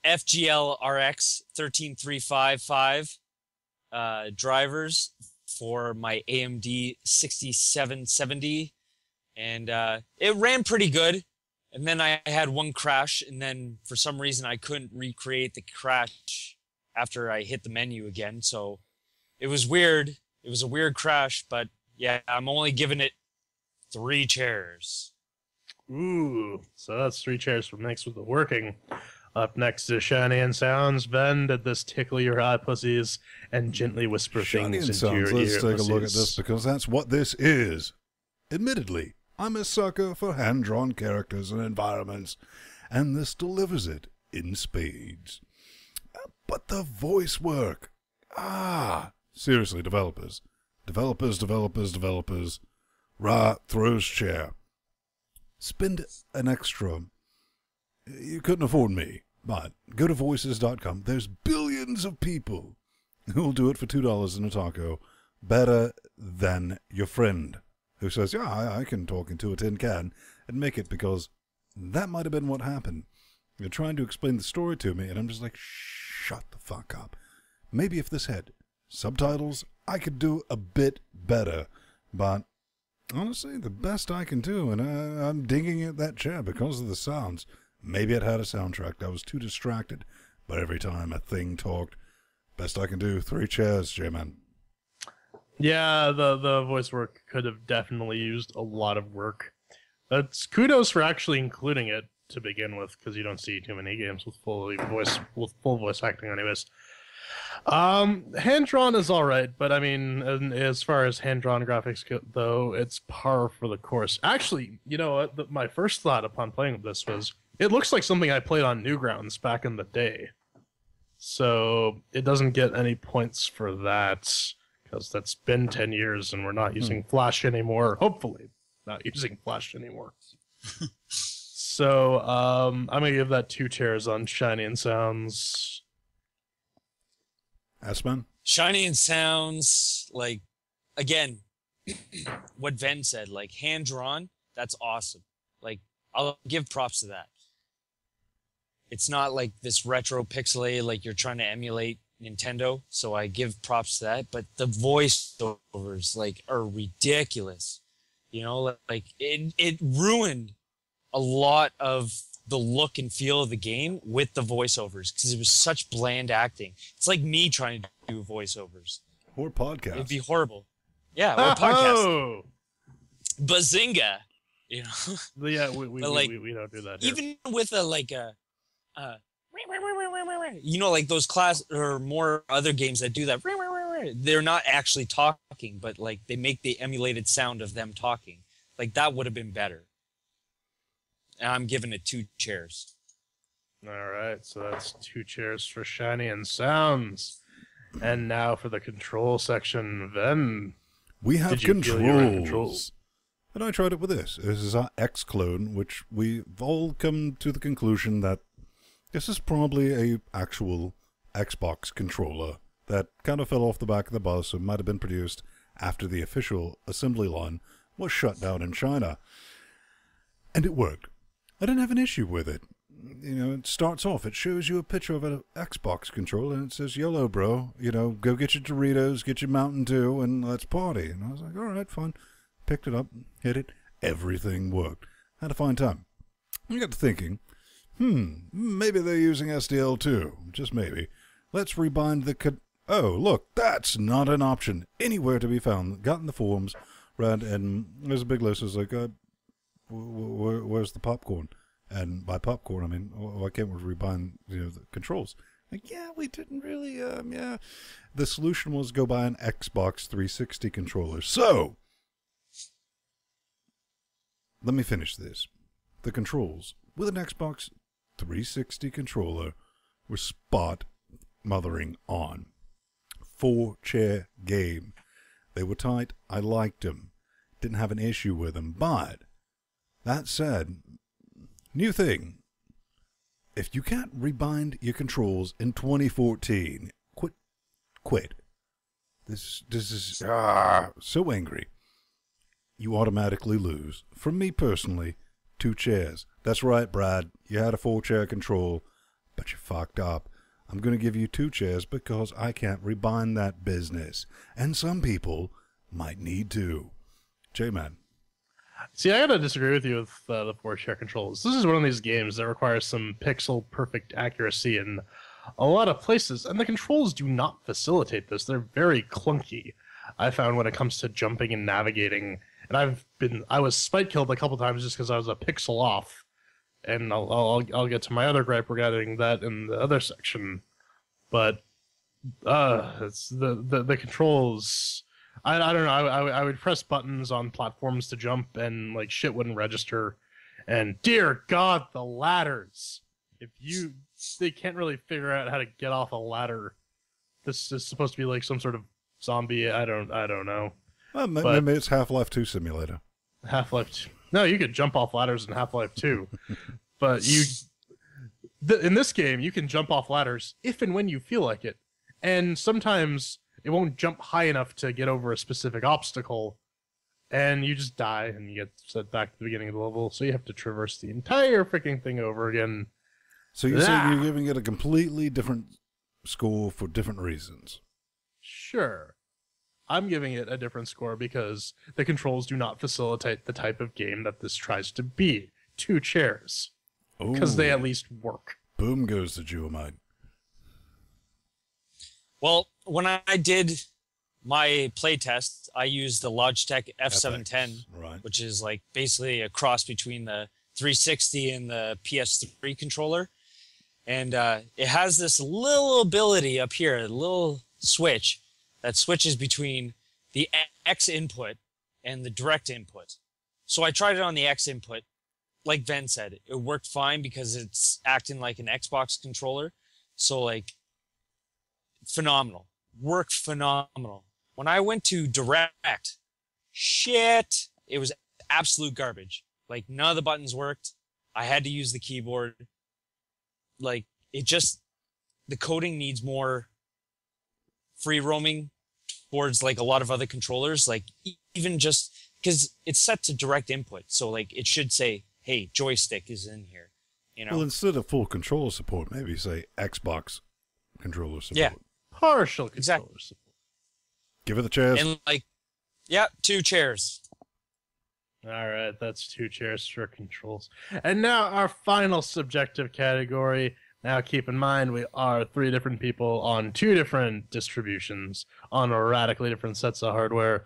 FGL RX 13355 drivers for my AMD 6770, and it ran pretty good. And then I had one crash, and then for some reason I couldn't recreate the crash after I hit the menu again. So it was weird. It was a weird crash, but yeah, I'm only giving it 3 chairs. Ooh, so that's 3 chairs from next with the working. Up next is Shiny and Sounds. Ben, did this tickle your eye pussies and gently whisper Shiny things and into your Sounds, ear? let's take a look at pussies? this, because that's what this is. Admittedly, I'm a sucker for hand-drawn characters and environments, and this delivers it in spades. But the voice work. Seriously, developers. Ra throws chair. Spend an extra. You couldn't afford me, but go to voices.com. There's billions of people who'll do it for $2 in a taco better than your friend who says, yeah, I can talk into a tin can and make it, because that might have been what happened. You're trying to explain the story to me, and I'm just like, shut the fuck up. Maybe if this had subtitles, I could do a bit better, but honestly, the best I can do, and I'm digging at that chair because of the sounds. Maybe it had a soundtrack. I was too distracted, but every time a thing talked, best I can do, 3 chairs, J-Man. Yeah, the voice work could have definitely used a lot of work. That's kudos for actually including it to begin with, because you don't see too many games with full voice acting anyways. Hand drawn is all right, but I mean, as far as hand drawn graphics go, though, it's par for the course. Actually, you know what? My first thought upon playing this was, it looks like something I played on Newgrounds back in the day. So it doesn't get any points for that, because that's been 10 years and we're not using Flash anymore. Hopefully, not using Flash anymore. So I'm gonna give that 2 chairs on Shiny and Sounds. Asman? Shiny and Sounds, like, again, what Ven said, like, hand-drawn, that's awesome. Like, I'll give props to that. It's not like this retro pixelated, like you're trying to emulate Nintendo, so I give props to that. But the voiceovers, like, are ridiculous. You know, like, it ruined a lot of the look and feel of the game with the voiceovers, because it was such bland acting. It's like me trying to do voiceovers. Or podcast. It'd be horrible. Yeah, or podcast. Oh! Bazinga! You know? Yeah, we don't do that here. Even with you know, like those class or more other games that do that, they're not actually talking, but like they make the emulated sound of them talking. Like that would have been better. And I'm giving it 2 chairs. All right, so that's 2 chairs for Shiny and Sounds. And now for the control section, Ven. We have Did you feel you were in control? controls. And I tried it with this. This is our X clone, which we've all come to the conclusion that this is probably a actual Xbox controller that kind of fell off the back of the bus and might have been produced after the official assembly line was shut down in China. And it worked. I didn't have an issue with it. You know, it starts off, it shows you a picture of an Xbox controller, and it says, YOLO, bro. You know, go get your Doritos, get your Mountain Dew, and let's party. And I was like, all right, fine. Picked it up, hit it. Everything worked. Had a fine time. I got to thinking, maybe they're using SDL too. Just maybe. Let's rebind the... Oh, look, that's not an option anywhere to be found. Got in the forums, read, and there's a big list. It's like, where's the popcorn? And by popcorn, I mean, why can't we rebind, the controls? Like, yeah, we didn't really, yeah. The solution was go buy an Xbox 360 controller. So, let me finish this. The controls with an Xbox 360 controller with spot mothering on. 4-chair game. They were tight. I liked them. Didn't have an issue with them. But that said, new thing. If you can't rebind your controls in 2014, quit. This is so angry. You automatically lose. From me personally, 2 chairs. That's right, Brad. You had a 4-chair control, but you fucked up. I'm going to give you 2 chairs because I can't rebind that business. And some people might need to. J-Man. See, I gotta disagree with you with the 4-chair controls. This is one of these games that requires some pixel-perfect accuracy in a lot of places, and the controls do not facilitate this. They're very clunky, I found, when it comes to jumping and navigating. And I was spite killed a couple times just because I was a pixel off. And I'll get to my other gripe regarding that in the other section. But it's the controls. I don't know. I would press buttons on platforms to jump, and like shit wouldn't register. And dear God, the ladders. They can't really figure out how to get off a ladder. This is supposed to be like some sort of zombie. I don't know. Well, maybe it's Half-Life 2 simulator. Half-Life 2. No, you could jump off ladders in Half-Life 2. But in this game, you can jump off ladders if and when you feel like it. And sometimes it won't jump high enough to get over a specific obstacle. And you just die and you get set back to the beginning of the level. So you have to traverse the entire freaking thing over again. So you're saying you're giving it a completely different score for different reasons? Sure. I'm giving it a different score because the controls do not facilitate the type of game that this tries to be. 2 chairs. Because they at least work. Boom goes the Geomite. Well, when I did my playtest, I used the Logitech F710, right, which is like basically a cross between the 360 and the PS3 controller. And it has this little ability up here, a little switch that switches between the X input and the direct input. So I tried it on the X input. Like Ven said, it worked fine because it's acting like an Xbox controller. So like, phenomenal. Worked phenomenal. When I went to direct, shit, it was absolute garbage. Like, none of the buttons worked. I had to use the keyboard. Like, the coding needs more free roaming towards like a lot of other controllers. Like, even just because it's set to direct input. So like, it should say, hey, joystick is in here. You know? Well, instead of full controller support, maybe say Xbox controller support. Yeah. Partial controller support. Give it the chairs. And like, yeah, 2 chairs. All right, that's 2 chairs for controls. And now our final subjective category. Now keep in mind we are 3 different people on 2 different distributions on radically different sets of hardware.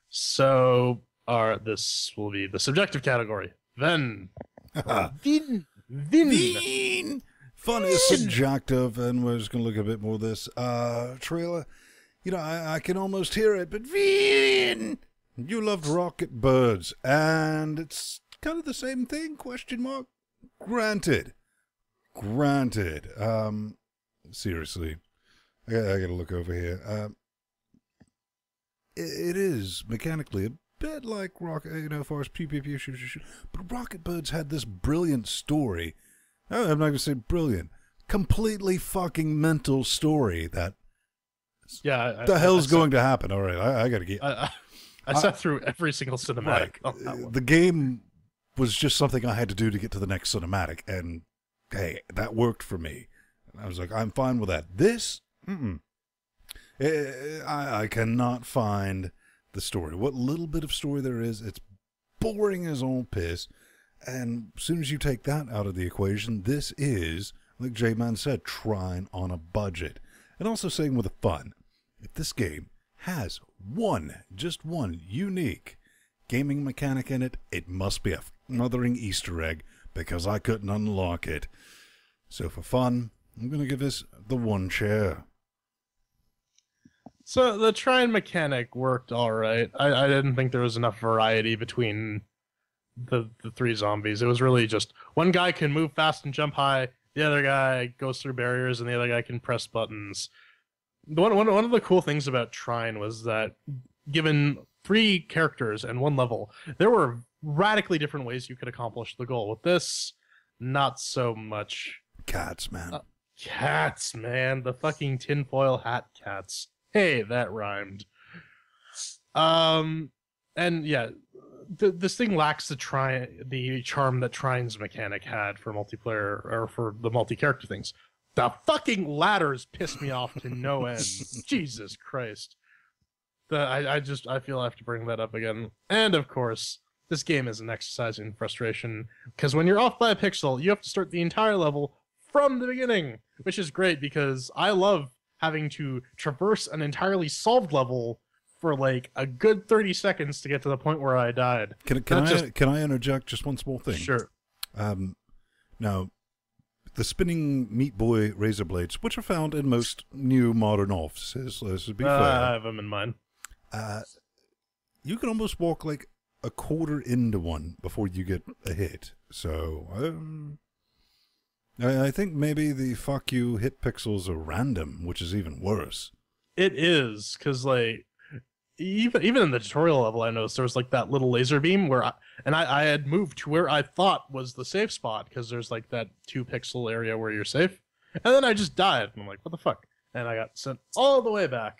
So this will be the subjective category. Then Vin. Fun is subjective, and we're just going to look a bit more of this trailer. You know, I can almost hear it, but Vin, you loved Rocket Birds, and it's kind of the same thing, question mark. Granted. Seriously, I got to look over here. It is mechanically a bit like Rocket, you know, as far as pew, shoot. But Rocket Birds had this brilliant story. I'm not going to say brilliant. Completely fucking mental story that... Yeah. The hell's going to happen? All right, I got to get... I sat through every single cinematic. Right. On that one. The game was just something I had to do to get to the next cinematic, and hey, that worked for me. I was like, I'm fine with that. This, I cannot find the story. What little bit of story there is, it's boring as all piss. And as soon as you take that out of the equation, this is, like J-Man said, trying on a budget. And also saying with a fun, if this game has just one unique gaming mechanic in it, it must be a mothering Easter egg, because I couldn't unlock it. So for fun, I'm going to give this the 1 chair. So the trying mechanic worked all right. I didn't think there was enough variety between the three zombies. It was really just one guy can move fast and jump high, the other guy goes through barriers, and the other guy can press buttons. One of the cool things about Trine was that given 3 characters and 1 level, there were radically different ways you could accomplish the goal. With this, not so much. Cats, man. Cats, man. The fucking tinfoil hat cats. Hey, that rhymed. And yeah, this thing lacks the charm that Trine's mechanic had for multiplayer, or for the multi-character things. The fucking ladders piss me off to no end. Jesus Christ. I feel I have to bring that up again. And of course, this game is an exercise in frustration, because when you're off by a pixel, you have to start the entire level from the beginning, which is great because I love having to traverse an entirely solved level for like a good 30 seconds to get to the point where I died. Can I interject just one small thing? Sure. Now, the spinning Meat Boy razor blades, which are found in most new modern offices, let's be fair. I have them in mind. You can almost walk like a quarter into one before you get a hit. So, I think maybe the fuck you hit pixels are random, which is even worse. It is, because like even in the tutorial level, I noticed there was like that little laser beam where I had moved to where I thought was the safe spot, because there's like that 2-pixel area where you're safe, and then I just died, and I'm like, what the fuck? And I got sent all the way back.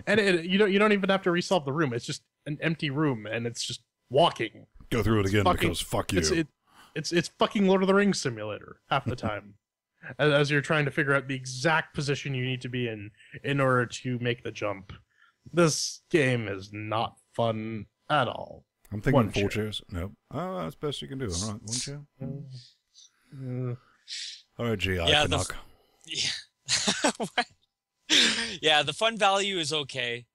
And you don't even have to resolve the room. It's just an empty room, and it's just walking. Go through it again because fuck you. It's fucking Lord of the Rings simulator half the time, as you're trying to figure out the exact position you need to be in order to make the jump. This game is not fun at all. I'm thinking 4 chairs. Nope. Oh, that's best you can do. All right, 1 chair. All right, G. Yeah, yeah, the fun value is okay.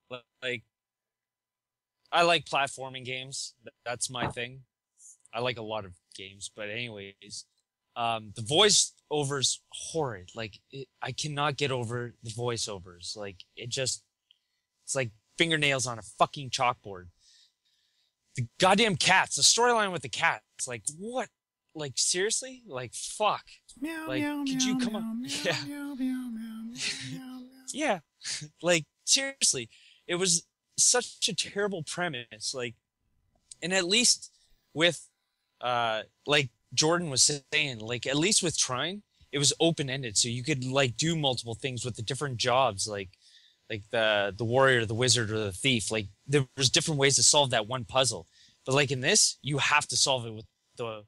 Like, I like platforming games. That's my thing. I like a lot of games, but anyways, the voiceovers horrid. Like, I cannot get over the voiceovers. Like, it's like fingernails on a fucking chalkboard. The goddamn cats, the storyline with the cats, like, what? Like, seriously? Like, fuck. Meow, like, meow, could meow, you come meow, on? meow, Yeah. meow, meow, meow, meow. Yeah. Like, seriously. It was such a terrible premise. Like, and at least with, like Jordan was saying, like, at least with Trine, it was open-ended. So you could, like, do multiple things with the different jobs, like the warrior, the wizard, or the thief. Like, there was different ways to solve that one puzzle. But, like, in this, you have to solve it with the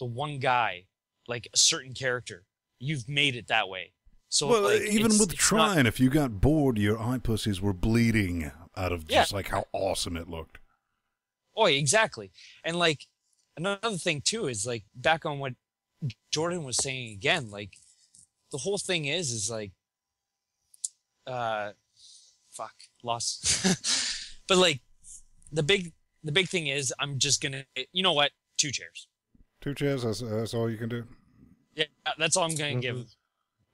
one guy, like a certain character. You've made it that way. So, well, like, even with Trine, if you got bored, your eye pussies were bleeding out of just like how awesome it looked. Oh, exactly. And like another thing too is like back on what Jordan was saying again. Like the whole thing is like, fuck, lost. But like the big thing is I'm just gonna, you know what? 2 chairs. 2 chairs. That's all you can do. Yeah, that's all I'm gonna give.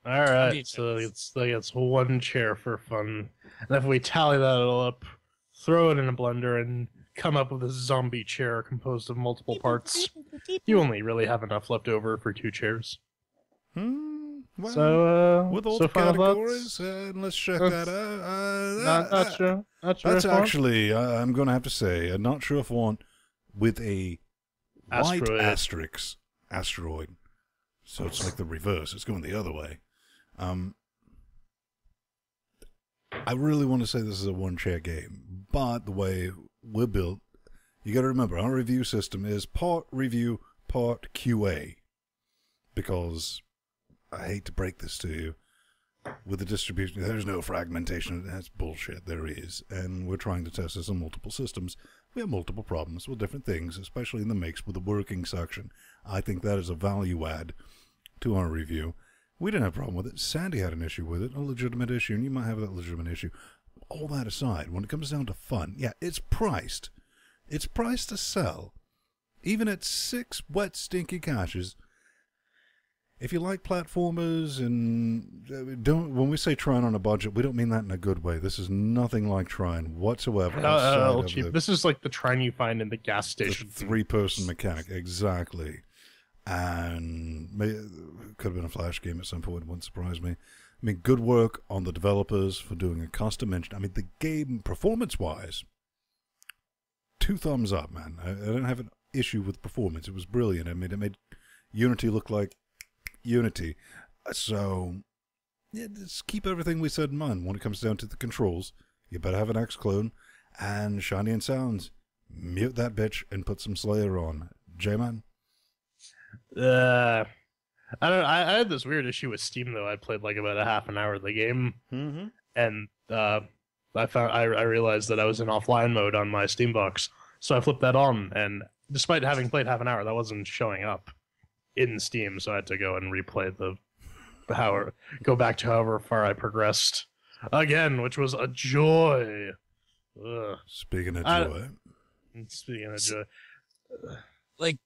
All right, so it's 1 chair for fun, and if we tally that all up, throw it in a blender, and come up with a zombie chair composed of multiple parts, you only really have enough left over for 2 chairs. Well, so with all so the categories, let's check that out. Not sure. That's actually, I'm going to have to say, not sure if one with a white asteroid. So it's like the reverse. It's going the other way. I really want to say this is a 1-chair game, but the way we're built, you got to remember, our review system is part review, part QA. Because, I hate to break this to you, with the distribution, there's no fragmentation. That's bullshit. There is. And we're trying to test this on multiple systems. We have multiple problems with different things, especially in the mix with the working section. I think that is a value add to our review. We didn't have a problem with it. Sandy had an issue with it, a legitimate issue, and you might have that legitimate issue. All that aside, when it comes down to fun, yeah, it's priced. It's priced to sell. Even at 6 wet, stinky caches, if you like platformers and when we say trying on a budget, we don't mean that in a good way. This is nothing like trying whatsoever. Cheap. This is like the Trine you find in the gas station. The 3-person mechanic, exactly. And could have been a Flash game at some point, wouldn't surprise me. I mean, good work on the developers for doing a custom engine. I mean, the game, performance-wise, 2 thumbs up, man. I don't have an issue with performance. It was brilliant. I mean, it made Unity look like Unity. So, yeah, just keep everything we said in mind. When it comes down to the controls, you better have an X-Clone. And Shiny and Sounds, mute that bitch and put some Slayer on. J-Man? I had this weird issue with Steam, though. I played like about a half an hour of the game. Mm-hmm. And I realized that I was in offline mode on my Steam box. So I flipped that on, and despite having played half an hour, that wasn't showing up in Steam, so I had to go and replay go back to however far I progressed again, which was a joy. Ugh. Speaking of joy. Like,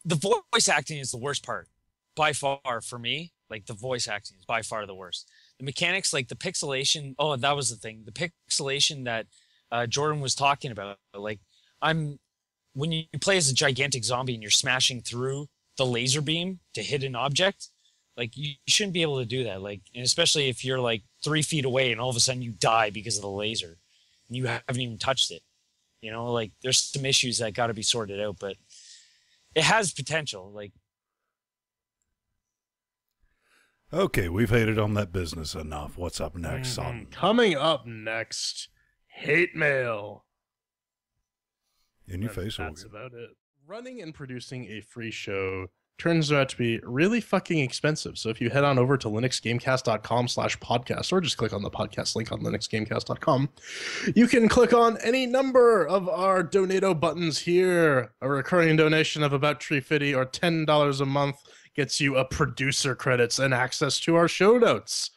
the voice acting is the worst part by far for me. Like, the voice acting is by far the worst. The mechanics, like the pixelation. Oh, that was the thing. The pixelation that Jordan was talking about. Like, when you play as a gigantic zombie and you're smashing through the laser beam to hit an object, like, you shouldn't be able to do that. Like, and especially if you're like 3 feet away and all of a sudden you die because of the laser and you haven't even touched it. You know, like, there's some issues that got to be sorted out, but it has potential. Like, okay, we've hated on that business enough. What's up next, son? Coming up next, hate mail. In your face, that's about it. Running and producing a free show turns out to be really fucking expensive. So if you head on over to linuxgamecast.com/podcast, or just click on the podcast link on linuxgamecast.com, you can click on any number of our donato buttons here. A recurring donation of about $3.50 or $10 a month gets you a producer credits and access to our show notes.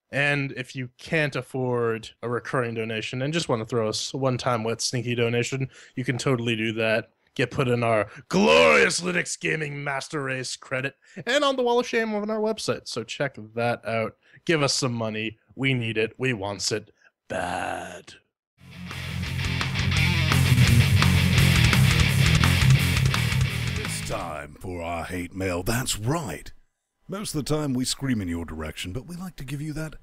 And if you can't afford a recurring donation and just want to throw us a one-time wet stinky donation, you can totally do that. Get put in our glorious Linux Gaming Master Race credit and on the Wall of Shame on our website. So check that out. Give us some money. We need it. We wants it bad. It's time for our hate mail. That's right. Most of the time we scream in your direction, but we like to give you that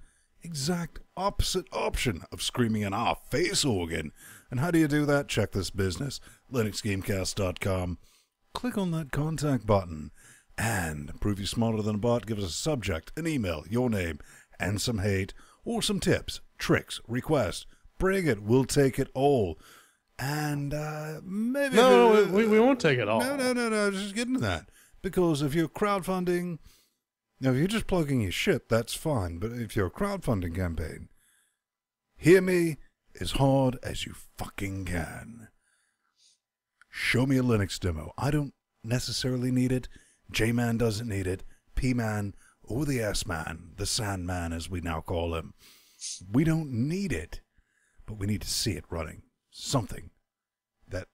exact opposite option of screaming in our face organ. And how do you do that? Check this business. LinuxGameCast.com. Click on that contact button. And prove you're smarter than a bot. Give us a subject, an email, your name, and some hate, or some tips, tricks, requests. Bring it. We'll take it all. And maybe... No, we won't take it all. No. Just getting to that. Because if you're crowdfunding... Now, if you're just plugging your shit, that's fine. But if you're a crowdfunding campaign, hear me as hard as you fucking can. Show me a Linux demo. I don't necessarily need it. J-Man doesn't need it. P-Man or the S-Man, the Sandman as we now call him. We don't need it, but we need to see it running. Something that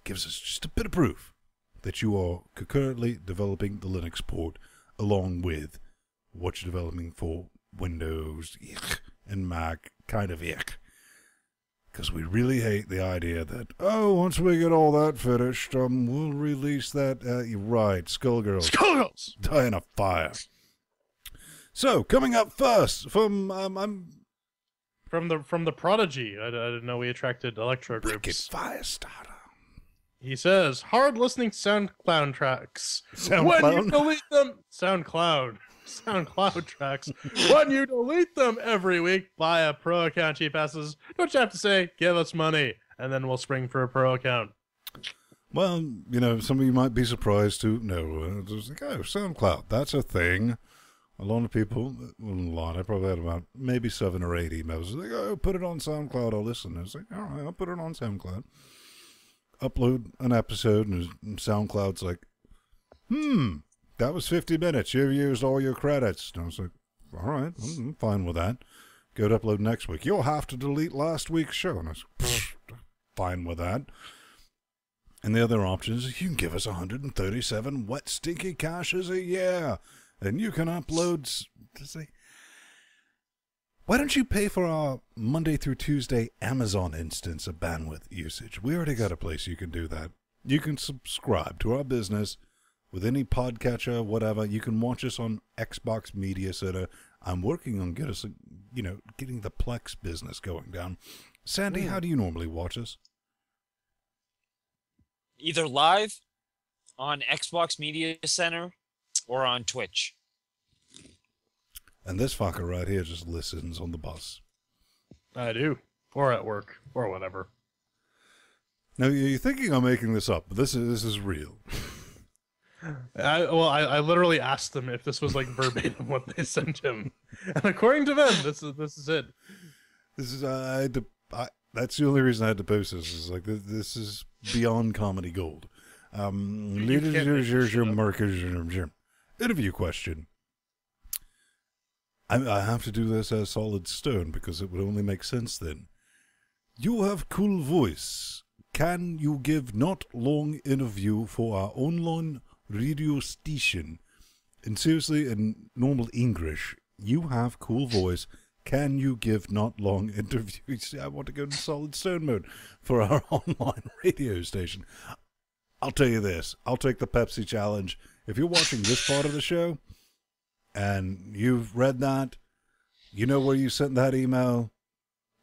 gives us just a bit of proof that you are concurrently developing the Linux port along with what you're developing for Windows and Mac, kind of ick. Because we really hate the idea that, once we get all that finished, we'll release that. You're right, Skullgirls. Skullgirls! Die in a fire. So, coming up first, from the Prodigy. I didn't know we attracted electro groups. Wicked Firestarter. He says, hard listening SoundCloud tracks. SoundCloud? When you delete them, SoundCloud tracks. When you delete them every week, buy a pro account, cheap asses. Don't you have to say, give us money, and then we'll spring for a pro account. Well, some of you might be surprised to know. It's like, SoundCloud, that's a thing. A lot of people, I probably had about maybe 7 or 8 emails. Like, put it on SoundCloud, I'll listen. I was like, all right, I'll put it on SoundCloud. Upload an episode, and SoundCloud's like, that was 50 minutes. You've used all your credits. And I was like, all right, I'm fine with that. Go to upload next week. You'll have to delete last week's show. And I was like, fine with that. And the other option is you can give us 137 wet stinky caches a year, and you can upload. Why don't you pay for our Monday through Tuesday Amazon instance of bandwidth usage? We already got a place you can do that. You can subscribe to our business with any podcatcher, whatever. You can watch us on Xbox Media Center. I'm working on getting the Plex business going down. Sandy, how do you normally watch us? Either live on Xbox Media Center or on Twitch. And this fucker right here just listens on the bus. I do. Or at work. Or whatever. Now, you're thinking I'm making this up, but this is real. I literally asked them if this was like verbatim what they sent him. And according to them, this is it. This is that's the only reason I had to post this. Is like this is beyond comedy gold. Interview question. I have to do this as Solid Stone because it would only make sense then. You have cool voice. Can you give not long interview for our online radio station? And seriously, in normal English, you have cool voice. Can you give not long interview? See, I want to go in Solid Stone mode for our online radio station. I'll tell you this. I'll take the Pepsi challenge. If you're watching this part of the show and you've read that, you know where you sent that email,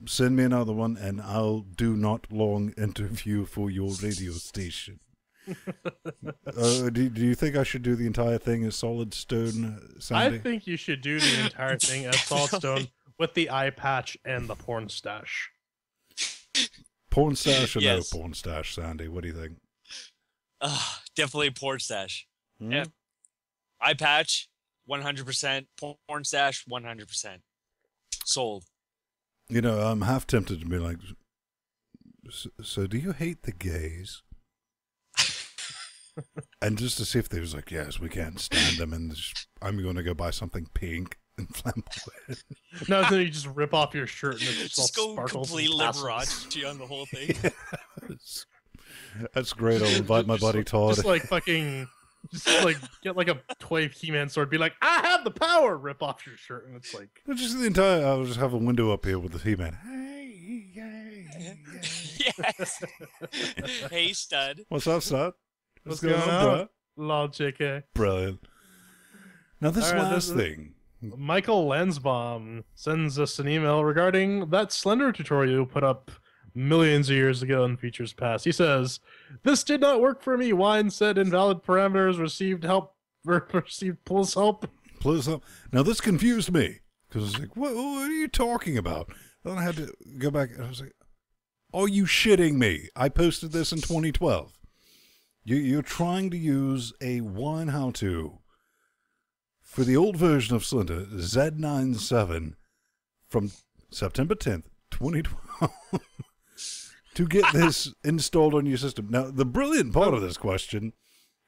send me another one and I'll do not long interview for your radio station. Do you think I should do the entire thing as Solid Stone, Sandy? I think you should do the entire thing as Solid Stone with the eye patch and the porn stash. Porn stash or Yes. no porn stash, Sandy? What do you think? Definitely porn stash. Hmm? Yeah. Eye patch, 100%. Porn stash, 100%. Sold. You know, I'm half tempted to be like, so do you hate the gays? And just to see if they was like, yes, we can't stand them, and I'm going to go buy something pink and flamboyant. No, then you just rip off your shirt and it's Just all go sparkles complete and tassels. liberati on the whole thing. Yes. That's great. I'll invite my buddy Todd. Just like fucking, just like get like a toy He-Man sword, be like, I have the power. Rip off your shirt, and it's like, Just the entire. I'll just have a window up here with the He-Man. Hey. Yes. Hey, stud. What's up, stud? What's going on? bro? lol, JK. Brilliant. Now this All right, last thing. Michael Lansbaum sends us an email regarding that Slender tutorial you put up millions of years ago in features past. He says, "This did not work for me. Wine said invalid parameters received pulse help." Please help. Now this confused me because I was like, what are you talking about? Then I had to go back and I was like, are you shitting me? I posted this in 2012. You're trying to use a wine how-to for the old version of Slender, Z97, from September 10th, 2012, to get this installed on your system. Now, the brilliant part of this question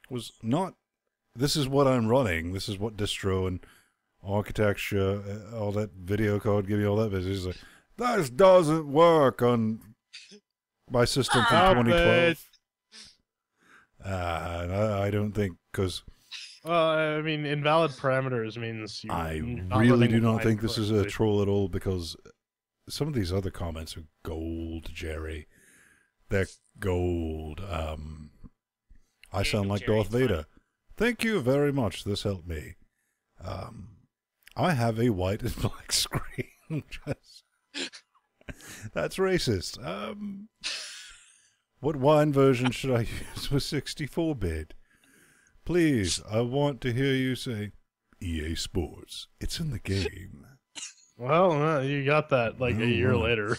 was not, this is what I'm running, this is what distro and architecture, all that video code, give you all that business. It's like, this doesn't work on my system from 2012. And I don't think, because I mean, invalid parameters means you. I not really running do the not line think this is a correctly. troll at all, because some of these other comments are gold, Jerry. They're gold. I sound like Jerry, Darth Vader. Thank you very much. This helped me. I have a white and black screen. That's racist. What wine version should I use with 64-bit? Please, I want to hear you say EA Sports. It's in the game. Well, you got that like a year later.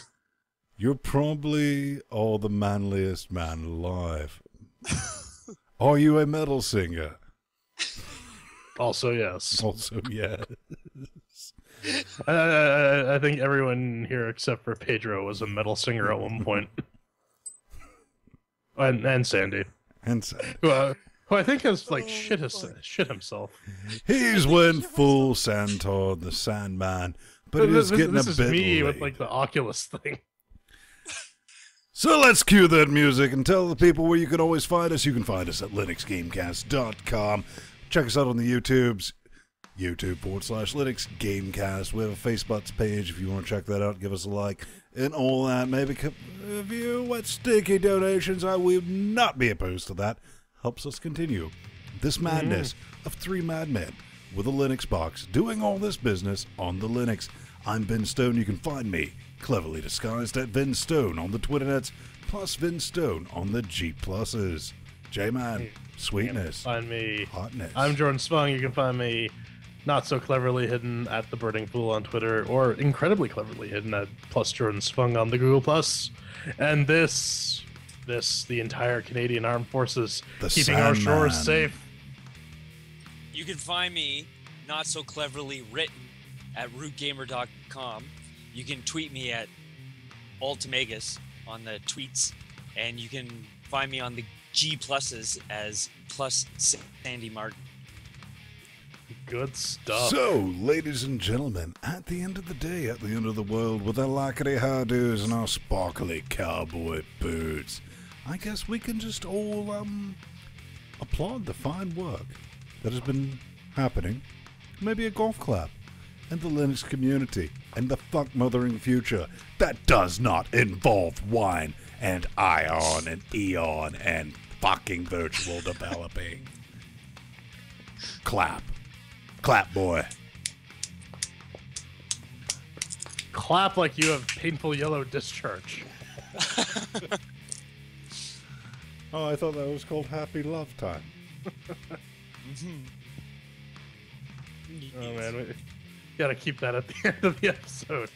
You're probably all the manliest man alive. Are you a metal singer? Also, yes. Also, yes. I think everyone here except for Pedro was a metal singer at one point. And Sandy, And so, who I think has like shit himself. he's went full Santor, the Sandman, but it is getting this a is bit me late. with like the Oculus thing. So let's cue that music and tell the people where you can always find us. You can find us at LinuxGameCast.com. Check us out on the YouTubes. YouTube.com/LinuxGameCast. We have a Facebooks page if you want to check that out. Give us a like and all that. Maybe if you want stinky donations, I would not be opposed to that. Helps us continue this madness of three madmen with a Linux box doing all this business on the Linux. I'm Ben Stone. You can find me cleverly disguised at Vin Stone on the Twitternets, plus Vin Stone on the G+. J-Man, sweetness, Find me. hotness. I'm Jordan Spung. You can find me not so cleverly hidden at The Burning Fool on Twitter, or incredibly cleverly hidden at plus Jordan Spung on the Google+. And the entire Canadian Armed Forces, The keeping our shores Sandman. safe. You can find me not so cleverly written at rootgamer.com. You can tweet me at Ultimagus on the tweets, and you can find me on the G pluses as plus Sandy Martin. Good stuff. So, ladies and gentlemen, at the end of the day, at the end of the world, with our lackady hairdos and our sparkly cowboy boots, I guess we can just all applaud the fine work that has been happening. Maybe a golf clap. And the Linux community, and the fuck-mothering future that does not involve wine and ion and eon and fucking virtual developing. Clap. Clap, boy. Clap like you have painful yellow discharge. Oh, I thought that was called Happy Love Time. Oh man, we gotta keep that at the end of the episode.